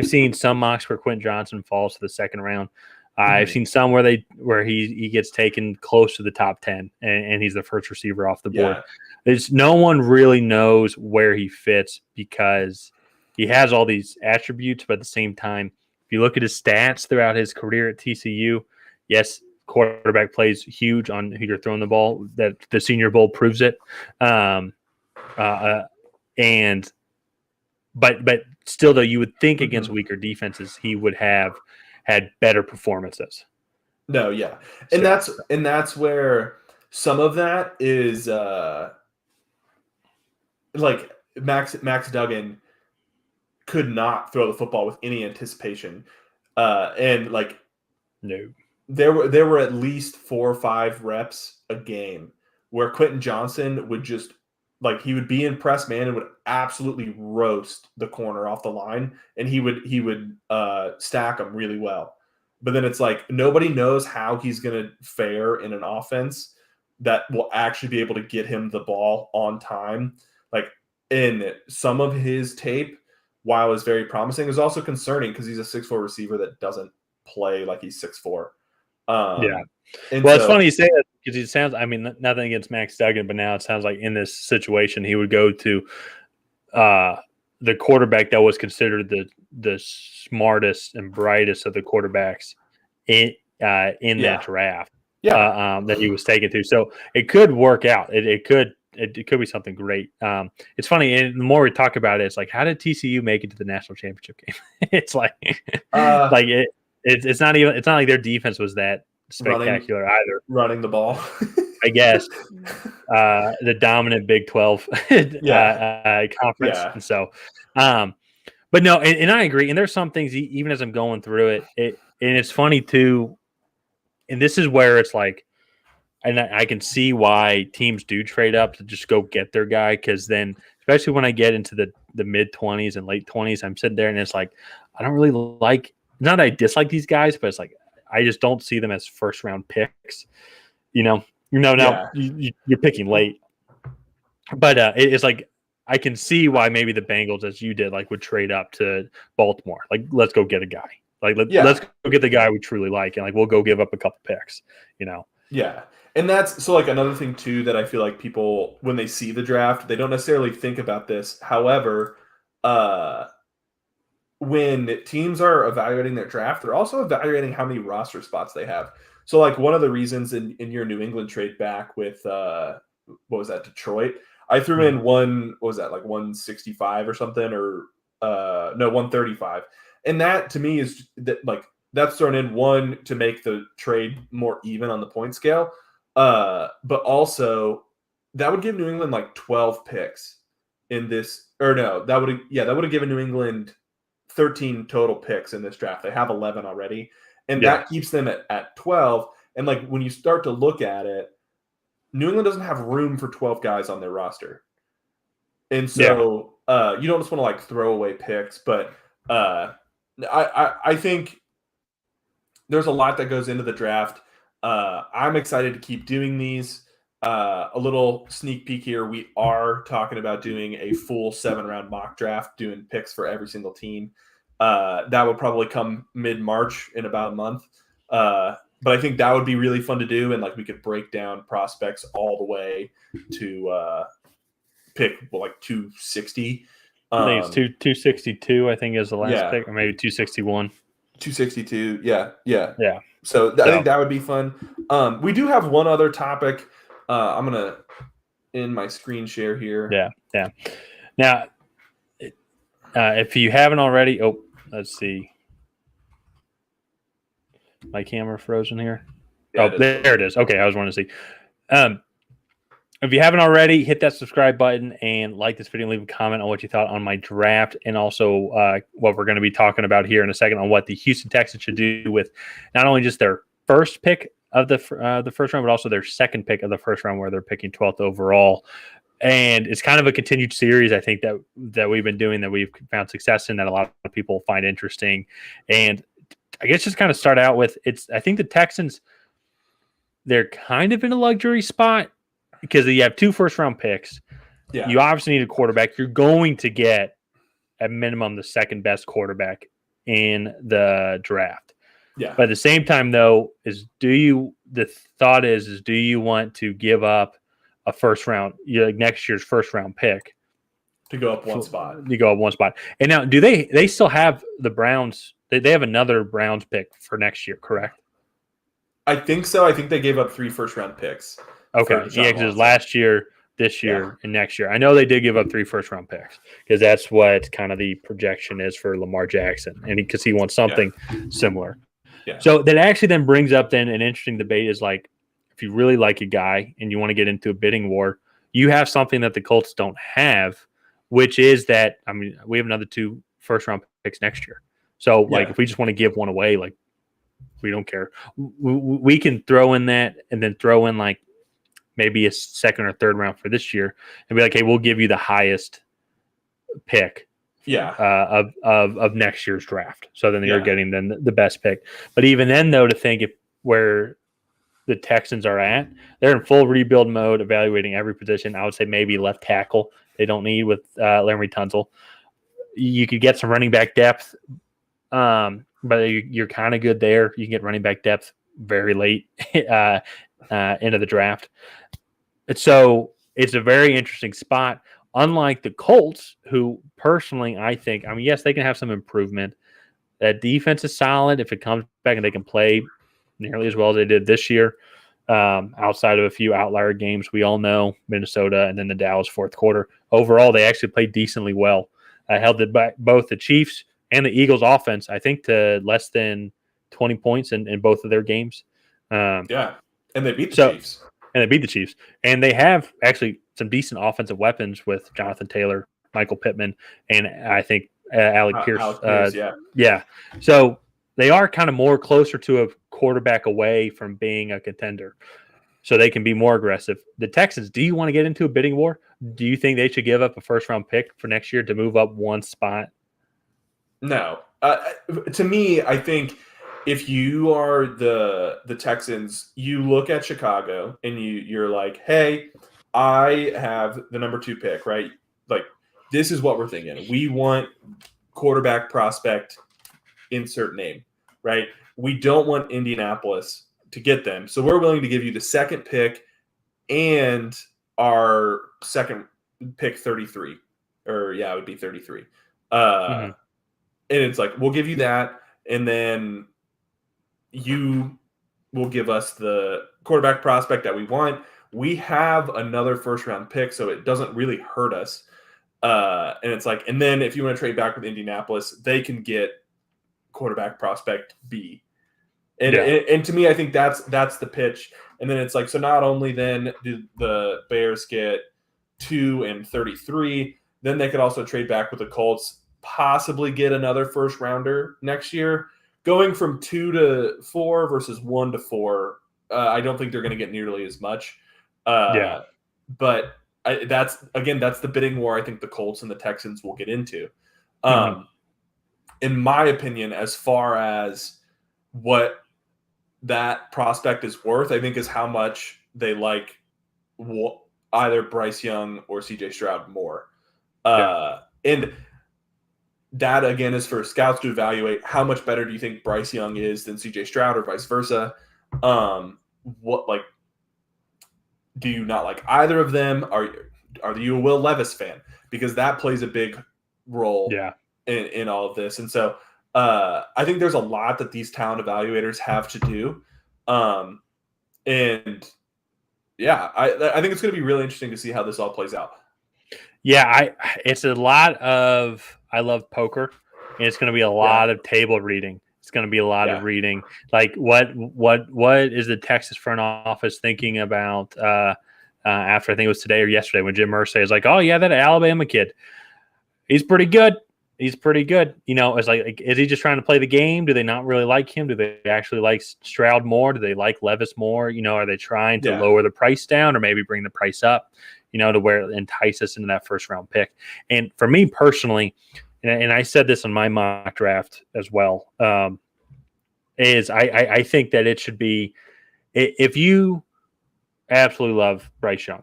seen some mocks where Quentin Johnson falls to the 2nd round. I've seen some where he gets taken close to the top 10 and he's the first receiver off the board. There's no one really knows where he fits because he has all these attributes, but at the same time, if you look at his stats throughout his career at TCU, yes, quarterback plays huge on who you're throwing the ball. That the Senior Bowl proves it. But still, though, you would think against weaker defenses he would have had better performances. No, yeah, and that's where some of that is like Max Duggan could not throw the football with any anticipation, and like no. There were at least 4 or 5 reps a game where Quentin Johnson would just he would be in press man and would absolutely roast the corner off the line, and he would stack them really well. But then it's like nobody knows how he's going to fare in an offense that will actually be able to get him the ball on time. Like in some of his tape, while it's very promising, is also concerning because he's a 6'4" receiver that doesn't play like he's 6'4". Well, it's funny you say that because it sounds, I mean, nothing against Max Duggan, but now it sounds like in this situation, he would go to the quarterback that was considered the smartest and brightest of the quarterbacks in that draft that he was taken to. So it could work out. It could be something great. It's funny, and the more we talk about it, it's like, how did TCU make it to the national championship game? It's like, It's not like their defense was that spectacular either. Running the ball, I guess. The dominant Big 12 conference, and so, but no, and I agree. And there's some things even as I'm going through it, and it's funny too. And this is where it's like, and I can see why teams do trade up to just go get their guy, because then, especially when I get into the mid 20s and late 20s, I'm sitting there and it's like, I don't really like. Not that I dislike these guys, but it's like I just don't see them as 1st round picks. Now you're picking late, but it's like I can see why maybe the Bengals, as you did, like would trade up to Baltimore. Like, let's go get a guy. Like let's go get the guy we truly like, and like we'll go give up a couple picks. Yeah, and that's so like another thing too that I feel like people when they see the draft, they don't necessarily think about this. However, when teams are evaluating their draft, they're also evaluating how many roster spots they have. So, like, one of the reasons in your New England trade back with what was that, Detroit? I threw in what was that, like 165 or something, or no, 135. And that to me is that, like, that's thrown in one to make the trade more even on the point scale. But also that would give New England like 12 picks in this, or no, that would have given New England 13 total picks in this draft. They have 11 already. And that keeps them at 12. And like when you start to look at it, New England doesn't have room for 12 guys on their roster. And so you don't just want to like throw away picks, but I think there's a lot that goes into the draft. I'm excited to keep doing these. A little sneak peek here. We are talking about doing a full 7-round mock draft, doing picks for every single team. That would probably come mid-March in about a month. But I think that would be really fun to do. And like we could break down prospects all the way to pick like 260. I think it's 262, I think is the last pick, or maybe 261. 262. Yeah. So I So think that would be fun. We do have one other topic. I'm going to end my screen share here. Yeah. Now, if you haven't already, let's see. My camera frozen here. Yeah, there it is. Okay, I was wanting to see. If you haven't already, hit that subscribe button and like this video and leave a comment on what you thought on my draft, and also what we're going to be talking about here in a second on what the Houston Texans should do with not only just their first pick of the first round, but also their second pick of the first round, where they're picking 12th overall. And it's kind of a continued series, I think, that we've been doing, that we've found success in, that a lot of people find interesting. And I guess just kind of start out with, I think the Texans, they're kind of in a luxury spot because you have 2 first-round picks. Yeah. You obviously need a quarterback. You're going to get, at minimum, the second best quarterback in the draft. Yeah. But at the same time, though, the thought is do you want to give up a first round, next year's first round pick to go up one spot? You go up one spot. And now, do they still have the Browns? They have another Browns pick for next year, correct? I think so. I think they gave up 3 first-round picks. Okay. Yeah, because last year, this year, and next year. I know they did give up 3 first-round picks because that's what kind of the projection is for Lamar Jackson, and because he wants something similar. Yeah. So that actually then brings up then an interesting debate is, like, if you really like a guy and you want to get into a bidding war, you have something that the Colts don't have, which is that, I mean, we have another 2 first-round picks next year. So, like, if we just want to give one away, like, we don't care. We can throw in that and then throw in, like, maybe a second or third round for this year and be like, hey, we'll give you the highest pick of next year's draft. So then you're getting then the best pick. But even then, though, to think where the Texans are at, they're in full rebuild mode, evaluating every position. I would say maybe left tackle they don't need with Larry Tunsil. You could get some running back depth, but you're kind of good there. You can get running back depth very late into the draft. So it's a very interesting spot. Unlike the Colts, who personally I think, I mean, yes, they can have some improvement. That defense is solid if it comes back and they can play nearly as well as they did this year. Outside of a few outlier games, we all know Minnesota and then the Dallas fourth quarter. Overall, they actually played decently well. Held both the Chiefs and the Eagles offense, I think, to less than 20 points in both of their games. And they beat the Chiefs. And they beat the Chiefs. And they have actually some decent offensive weapons with Jonathan Taylor, Michael Pittman, and I think Alec Pierce. Yeah. So they are kind of more closer to a quarterback away from being a contender. So they can be more aggressive. The Texans, do you want to get into a bidding war? Do you think they should give up a first-round pick for next year to move up one spot? No. To me, I think if you are the Texans, you look at Chicago and you're like, hey, I have the number 2 pick, right? Like, this is what we're thinking. We want quarterback prospect, insert name, right? We don't want Indianapolis to get them. So we're willing to give you the second pick and our second pick 33. Or, it would be 33. And it's like, we'll give you that, and then you will give us the quarterback prospect that we want. We have another first-round pick, so it doesn't really hurt us. And it's like, and then if you want to trade back with Indianapolis, they can get quarterback prospect B. And to me, I think that's the pitch. And then it's like, so not only then do the Bears get 2 and 33, then they could also trade back with the Colts, possibly get another first rounder next year. Going from 2 to 4 versus 1 to 4, I don't think they're going to get nearly as much. But that's the bidding war I think the Colts and the Texans will get into. In my opinion, as far as what that prospect is worth, I think is how much they like either Bryce Young or CJ Stroud more. And that, again, is for scouts to evaluate how much better do you think Bryce Young is than CJ Stroud or vice versa. Do you not like either of them? Are you a Will Levis fan? Because that plays a big role in all of this. And so I think there's a lot that these talent evaluators have to do. I think it's going to be really interesting to see how this all plays out. Yeah, it's a lot of I love poker, and it's going to be a lot of table reading. It's going to be a lot of reading. Like what is the Texas front office thinking about after, I think it was today or yesterday, when Jim Irsay is like, oh yeah, that Alabama kid, he's pretty good. He's pretty good. It's like, is he just trying to play the game? Do they not really like him? Do they actually like Stroud more? Do they like Levis more? Are they trying to lower the price down or maybe bring the price up, to where it entice us into that first round pick? And for me personally, and I said this on my mock draft as well, is I think that it should be, if you absolutely love Bryce Young,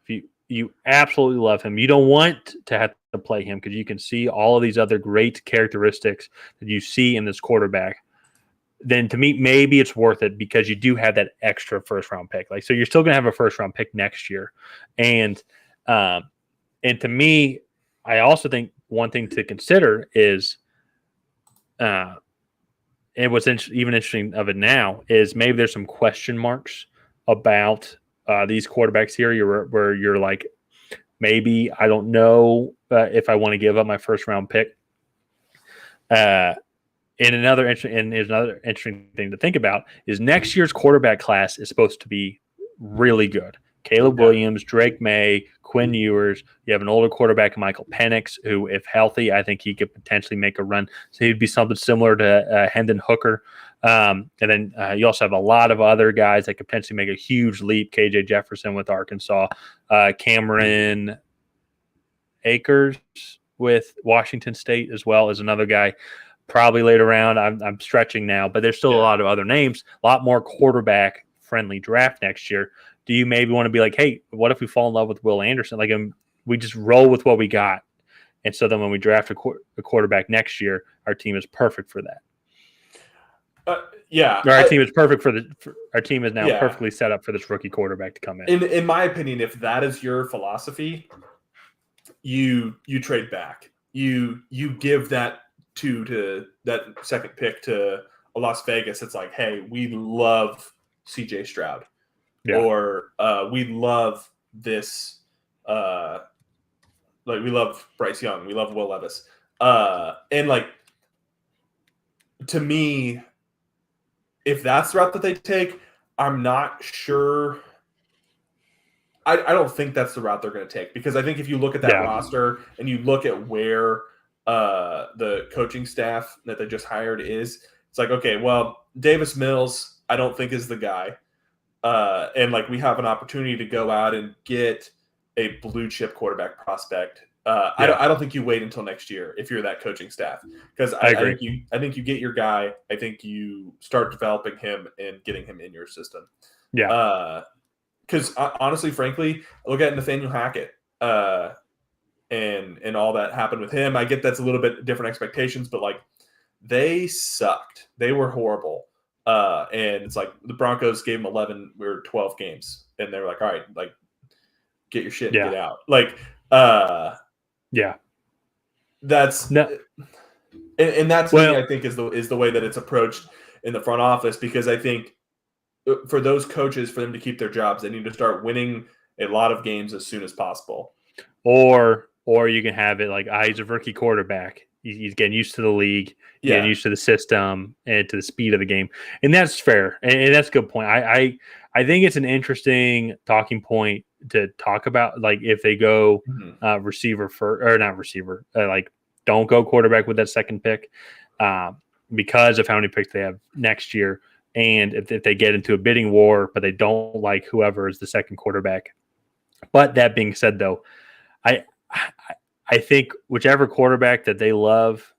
if you absolutely love him, you don't want to have to play him because you can see all of these other great characteristics that you see in this quarterback, then to me, maybe it's worth it because you do have that extra first round pick. So you're still going to have a first round pick next year. And to me, I also think one thing to consider is, and what's even interesting of it now is maybe there's some question marks about these quarterbacks here where you're like, maybe I don't know if I want to give up my first round pick. And another interesting thing to think about is next year's quarterback class is supposed to be really good. Caleb Williams, Drake May, Quinn Ewers. You have an older quarterback, Michael Penix, who, if healthy, I think he could potentially make a run. So he'd be something similar to Hendon Hooker. And then you also have a lot of other guys that could potentially make a huge leap. KJ Jefferson with Arkansas, Cameron Akers with Washington State as well as another guy. Probably later round. I'm stretching now, but there's still a lot of other names. A lot more quarterback-friendly draft next year. Do you maybe want to be like, hey, what if we fall in love with Will Anderson? We just roll with what we got. And so then when we draft a quarterback next year, our team is perfect for that. Our team is perfect our team is now perfectly set up for this rookie quarterback to come in. In my opinion, if that is your philosophy, you trade back. You give that to that second pick to a Las Vegas. It's like, hey, we love CJ Stroud. Or we love this, we love Bryce Young, we love Will Levis, and to me, if that's the route that they take, I'm not sure. I don't think that's the route they're going to take, because I think if you look at that roster and you look at where the coaching staff that they just hired is, it's like, okay, well, Davis Mills, I don't think is the guy. And we have an opportunity to go out and get a blue chip quarterback prospect. I don't think you wait until next year if you're that coaching staff, because I think you get your guy. I think you start developing him and getting him in your system. Because honestly, frankly, look at Nathaniel Hackett and all that happened with him. I get that's a little bit different expectations, but they sucked. They were horrible. And it's like the Broncos gave them 11 or 12 games, and they were like, all right, get your shit and get out. That's No, and that to me, well, I think is the way that it's approached in the front office, because I think for those coaches, for them to keep their jobs, they need to start winning a lot of games as soon as possible. or you can have it like he's a rookie quarterback. He's getting used to the league, getting Yeah. used to the system and to the speed of the game, and that's fair, and that's a good point. I think it's an interesting talking point to talk about, like if they go receiver or not receiver, like don't go quarterback with that second pick, because of how many picks they have next year, and if they get into a bidding war, but they don't like whoever is the second quarterback. But that being said, though, I I think whichever quarterback that they love,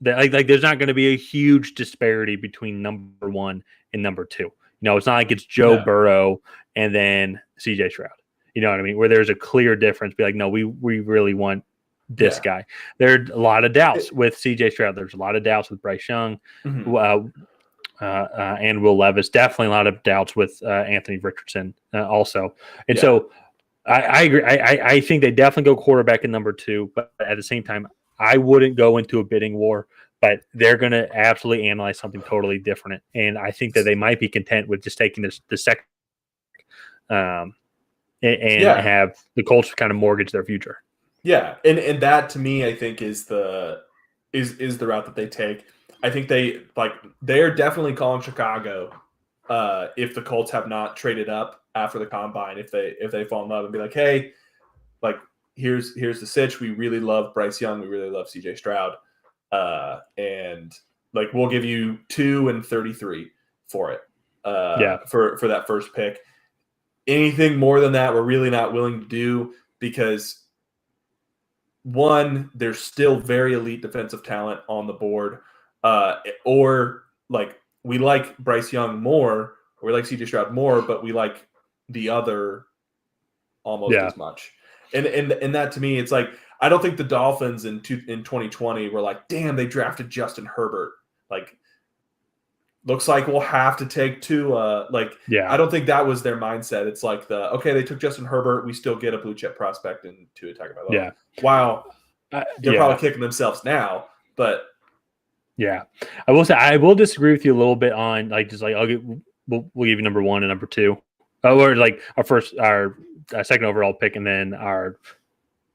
that like there's not going to be a huge disparity between number one and number two. It's not like it's Joe No. Burrow and then CJ Stroud. You know what I mean? Where there's a clear difference. Be like, no, we really want this guy. There are a lot of doubts with CJ Stroud. There's a lot of doubts with Bryce Young. And Will Levis. Definitely a lot of doubts with Anthony Richardson also. And so I agree. I think they definitely go quarterback in number two, but at the same time, I wouldn't go into a bidding war, but they're going to absolutely analyze something totally different. And I think that they might be content with just taking the second and have the Colts kind of mortgage their future. Yeah. And that to me, I think is the route that they take. I think they're definitely calling Chicago if the Colts have not traded up after the combine, if they fall in love and be like, hey, like here's the sitch. We really love Bryce Young. We really love CJ Stroud. And like we'll give you 2 and 33 for it. For that first pick. Anything more than that, we're really not willing to do, because one, there's still very elite defensive talent on the board. Or like we like Bryce Young more, or we like CJ Stroud more, but we like the other almost as much. And that to me, it's like, I don't think the Dolphins in 2020 were like, damn, they drafted Justin Herbert. Like, looks like we'll have to take Tua. I don't think that was their mindset. It's like okay, they took Justin Herbert. We still get a blue chip prospect in Tua Tagovailoa. Yeah. Wow. They're probably kicking themselves now, but. Yeah. I will say, I will disagree with you a little bit on we'll give you number one and number two. Or like our second overall pick, and then our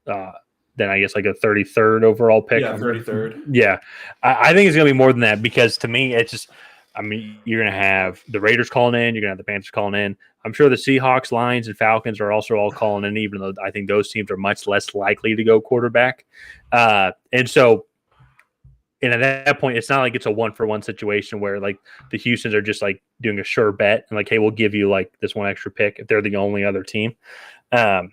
then I guess like a 33rd overall pick. Yeah, 33rd. Yeah. I think it's going to be more than that, because to me, it's just, you're going to have the Raiders calling in. You're going to have the Panthers calling in. I'm sure the Seahawks, Lions, and Falcons are also all calling in, even though I think those teams are much less likely to go quarterback. And at that point, it's not like it's a 1-for-1 situation where like the Houstons are just like doing a sure bet and like, hey, we'll give you like this one extra pick if they're the only other team. I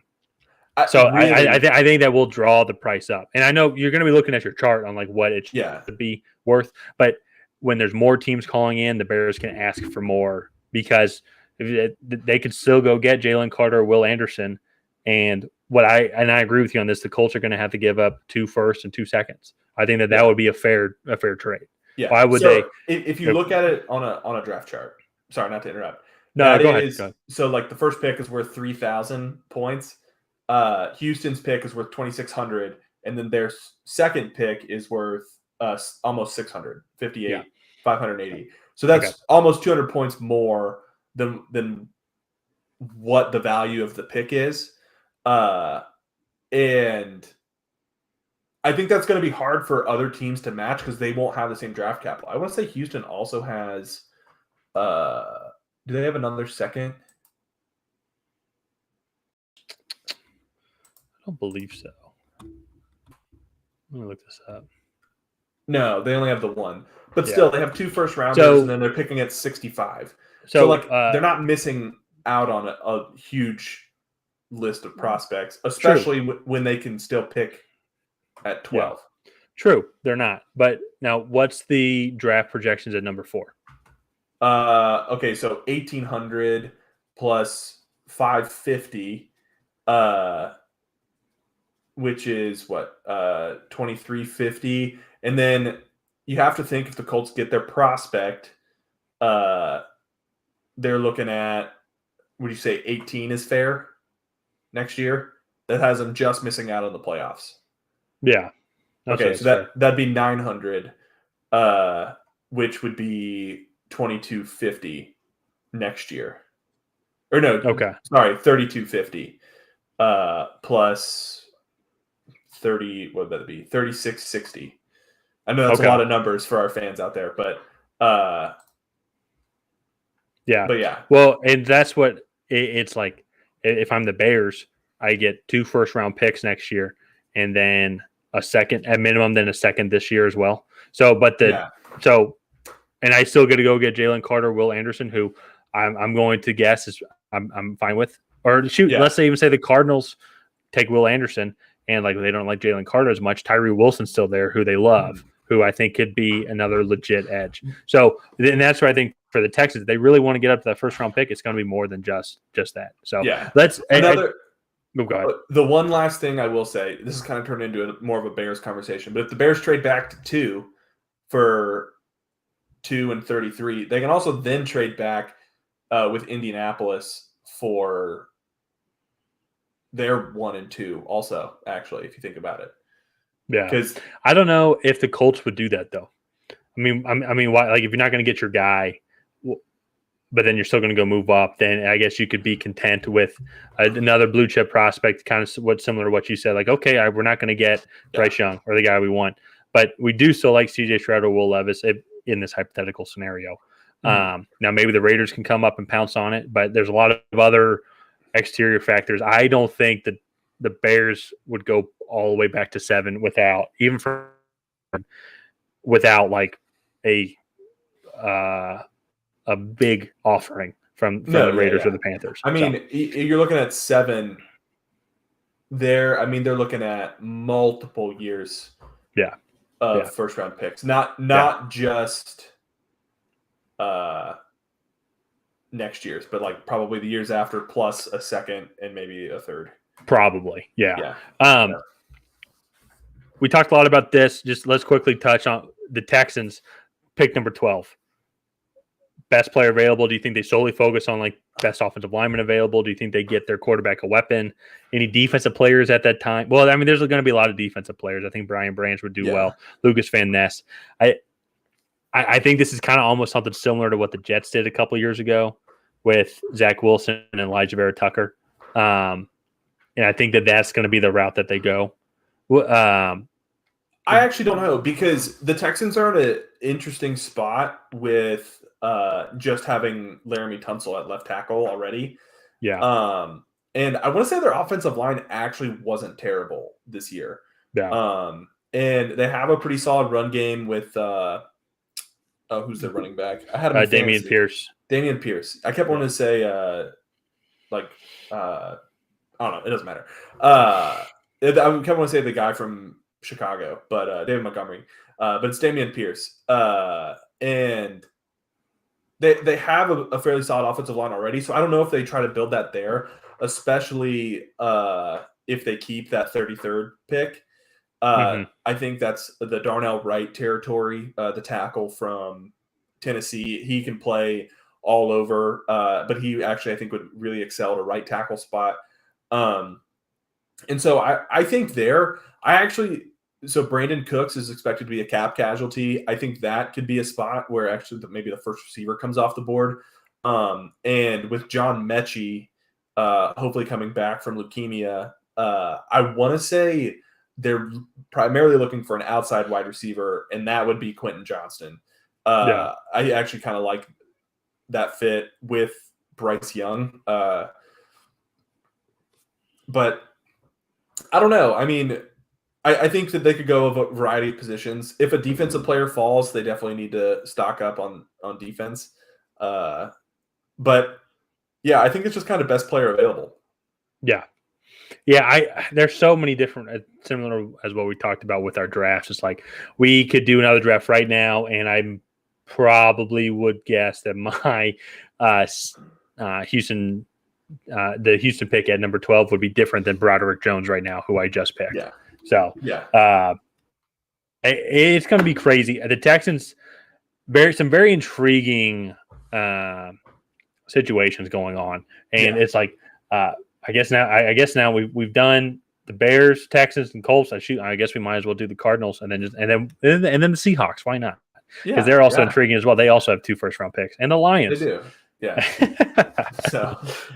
think that will draw the price up. And I know you're going to be looking at your chart on like what it should be worth, but when there's more teams calling in, the Bears can ask for more, because they could still go get Jalen Carter or Will Anderson. And I agree with you on this, the Colts are going to have to give up 2 firsts and 2 seconds. I think that would be a fair trade. Yeah. Why would they? If you look at it on a draft chart, sorry, not to interrupt. No, go ahead. So like the first pick is worth 3,000 points. Houston's pick is worth 2,600, and then their second pick is worth almost 600, 580. So that's almost 200 points more than what the value of the pick is. And I think that's going to be hard for other teams to match, because they won't have the same draft capital. I want to say Houston also has do they have another second? I don't believe so. Let me look this up. No, they only have the one. But still, they have 2 first rounders, and then they're picking at 65. So like they're not missing out on a huge list of prospects, especially when they can still pick at 12. Yeah. True, they're not. But now, what's the draft projections at number 4? Okay, so 1,800 plus 550, which is what, 2,350, and then you have to think if the Colts get their prospect, they're looking at, would you say 18 is fair next year? That has them just missing out on the playoffs. Yeah. Okay, so that'd be 900, which would be 2250 next year. Or no, sorry, 3250 plus 30. What would that be? 3660. I know that's a lot of numbers for our fans out there, but yeah. But yeah. Well, and that's what it's like. If I'm the Bears, I get 2 first-round picks next year, and then a second at minimum, then a second this year as well. So, and I still got to go get Jalen Carter, Will Anderson, who I'm going to guess is I'm fine with. Or shoot, let's even say the Cardinals take Will Anderson, and like they don't like Jalen Carter as much. Tyree Wilson's still there, who they love, who I think could be another legit edge. So, and that's where I think for the Texans, if they really want to get up to that first round pick, it's going to be more than just that. So let's go ahead. The one last thing I will say, this is kind of turned into more of a Bears conversation, but if the Bears trade back to 2 for 2 and 33, they can also then trade back with Indianapolis for their 1 and 2 also, actually, if you think about it. Yeah. Because I don't know if the Colts would do that, though. I mean, why? Like, if you're not going to get your guy, but then you're still going to go move up, then I guess you could be content with another blue chip prospect, kind of similar to what you said. Like, okay, we're not going to get Bryce Young or the guy we want, but we do still like C.J. Stroud or Will Levis in this hypothetical scenario. Now, maybe the Raiders can come up and pounce on it, but there's a lot of other exterior factors. I don't think that the Bears would go all the way back to 7 without like a big offering from the Raiders or the Panthers. I mean, you're looking at 7 there. I mean, they're looking at multiple years of first round picks, not just next year's, but like probably the years after, plus a second and maybe a third. Probably, yeah. We talked a lot about this. Just let's quickly touch on the Texans pick number 12. Best player available. Do you think they solely focus on like best offensive lineman available? Do you think they get their quarterback a weapon? Any defensive players at that time? Well, I mean, there's going to be a lot of defensive players. I think Brian Branch would do well. Lucas Van Ness. I think this is kind of almost something similar to what the Jets did a couple years ago with Zach Wilson and Elijah Vera Tucker. And I think that's going to be the route that they go. I actually don't know, because the Texans are at an interesting spot with just having Laramie Tunsil at left tackle already. Yeah. And I want to say their offensive line actually wasn't terrible this year. Yeah. And they have a pretty solid run game with who's their running back? I had him Damian Pierce. Damian Pierce. I kept wanting to say I don't know. It doesn't matter. I kept wanting to say the guy from Chicago, but David Montgomery. But it's Damian Pierce. And they have a fairly solid offensive line already. So I don't know if they try to build that there, especially if they keep that 33rd pick. I think that's the Darnell Wright territory, the tackle from Tennessee. He can play all over, but he actually, I think, would really excel at a right tackle spot. And so I think so Brandon Cooks is expected to be a cap casualty. I think that could be a spot where actually maybe the first receiver comes off the board. And with John Mechie hopefully coming back from leukemia, I want to say they're primarily looking for an outside wide receiver, and that would be Quentin Johnston. I actually kind of like that fit with Bryce Young. But I don't know. I mean, I think that they could go of a variety of positions. If a defensive player falls, they definitely need to stock up on defense. But yeah, I think it's just kind of best player available. Yeah. Yeah, there's so many different, similar as what we talked about with our drafts. It's like we could do another draft right now, and I probably would guess that my the Houston pick at number 12 would be different than Broderick Jones right now, who I just picked. Yeah. So it's going to be crazy. The Texans, some very intriguing situations going on, and it's like I guess now we've done the Bears, Texans, and Colts. I guess we might as well do the Cardinals, and then the Seahawks. Why not? Because they're also intriguing as well. They also have 2 first-round picks, and the Lions. They do. Yeah.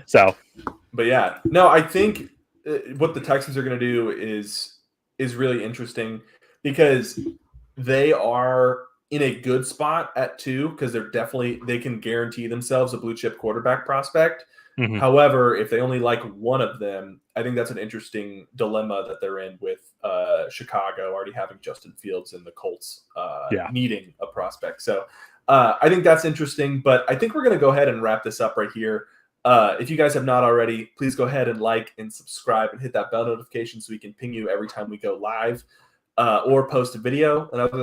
So, but yeah, no, I think what the Texans are going to do is really interesting because they are in a good spot at 2 because they can guarantee themselves a blue chip quarterback prospect. mm-hmm. However, if they only like one of them, I think that's an interesting dilemma that they're in with Chicago already having Justin Fields and the Colts needing a prospect. So I think that's interesting, but I think we're going to go ahead and wrap this up right here. If you guys have not already, please go ahead and like and subscribe and hit that bell notification so we can ping you every time we go live or post a video. And other than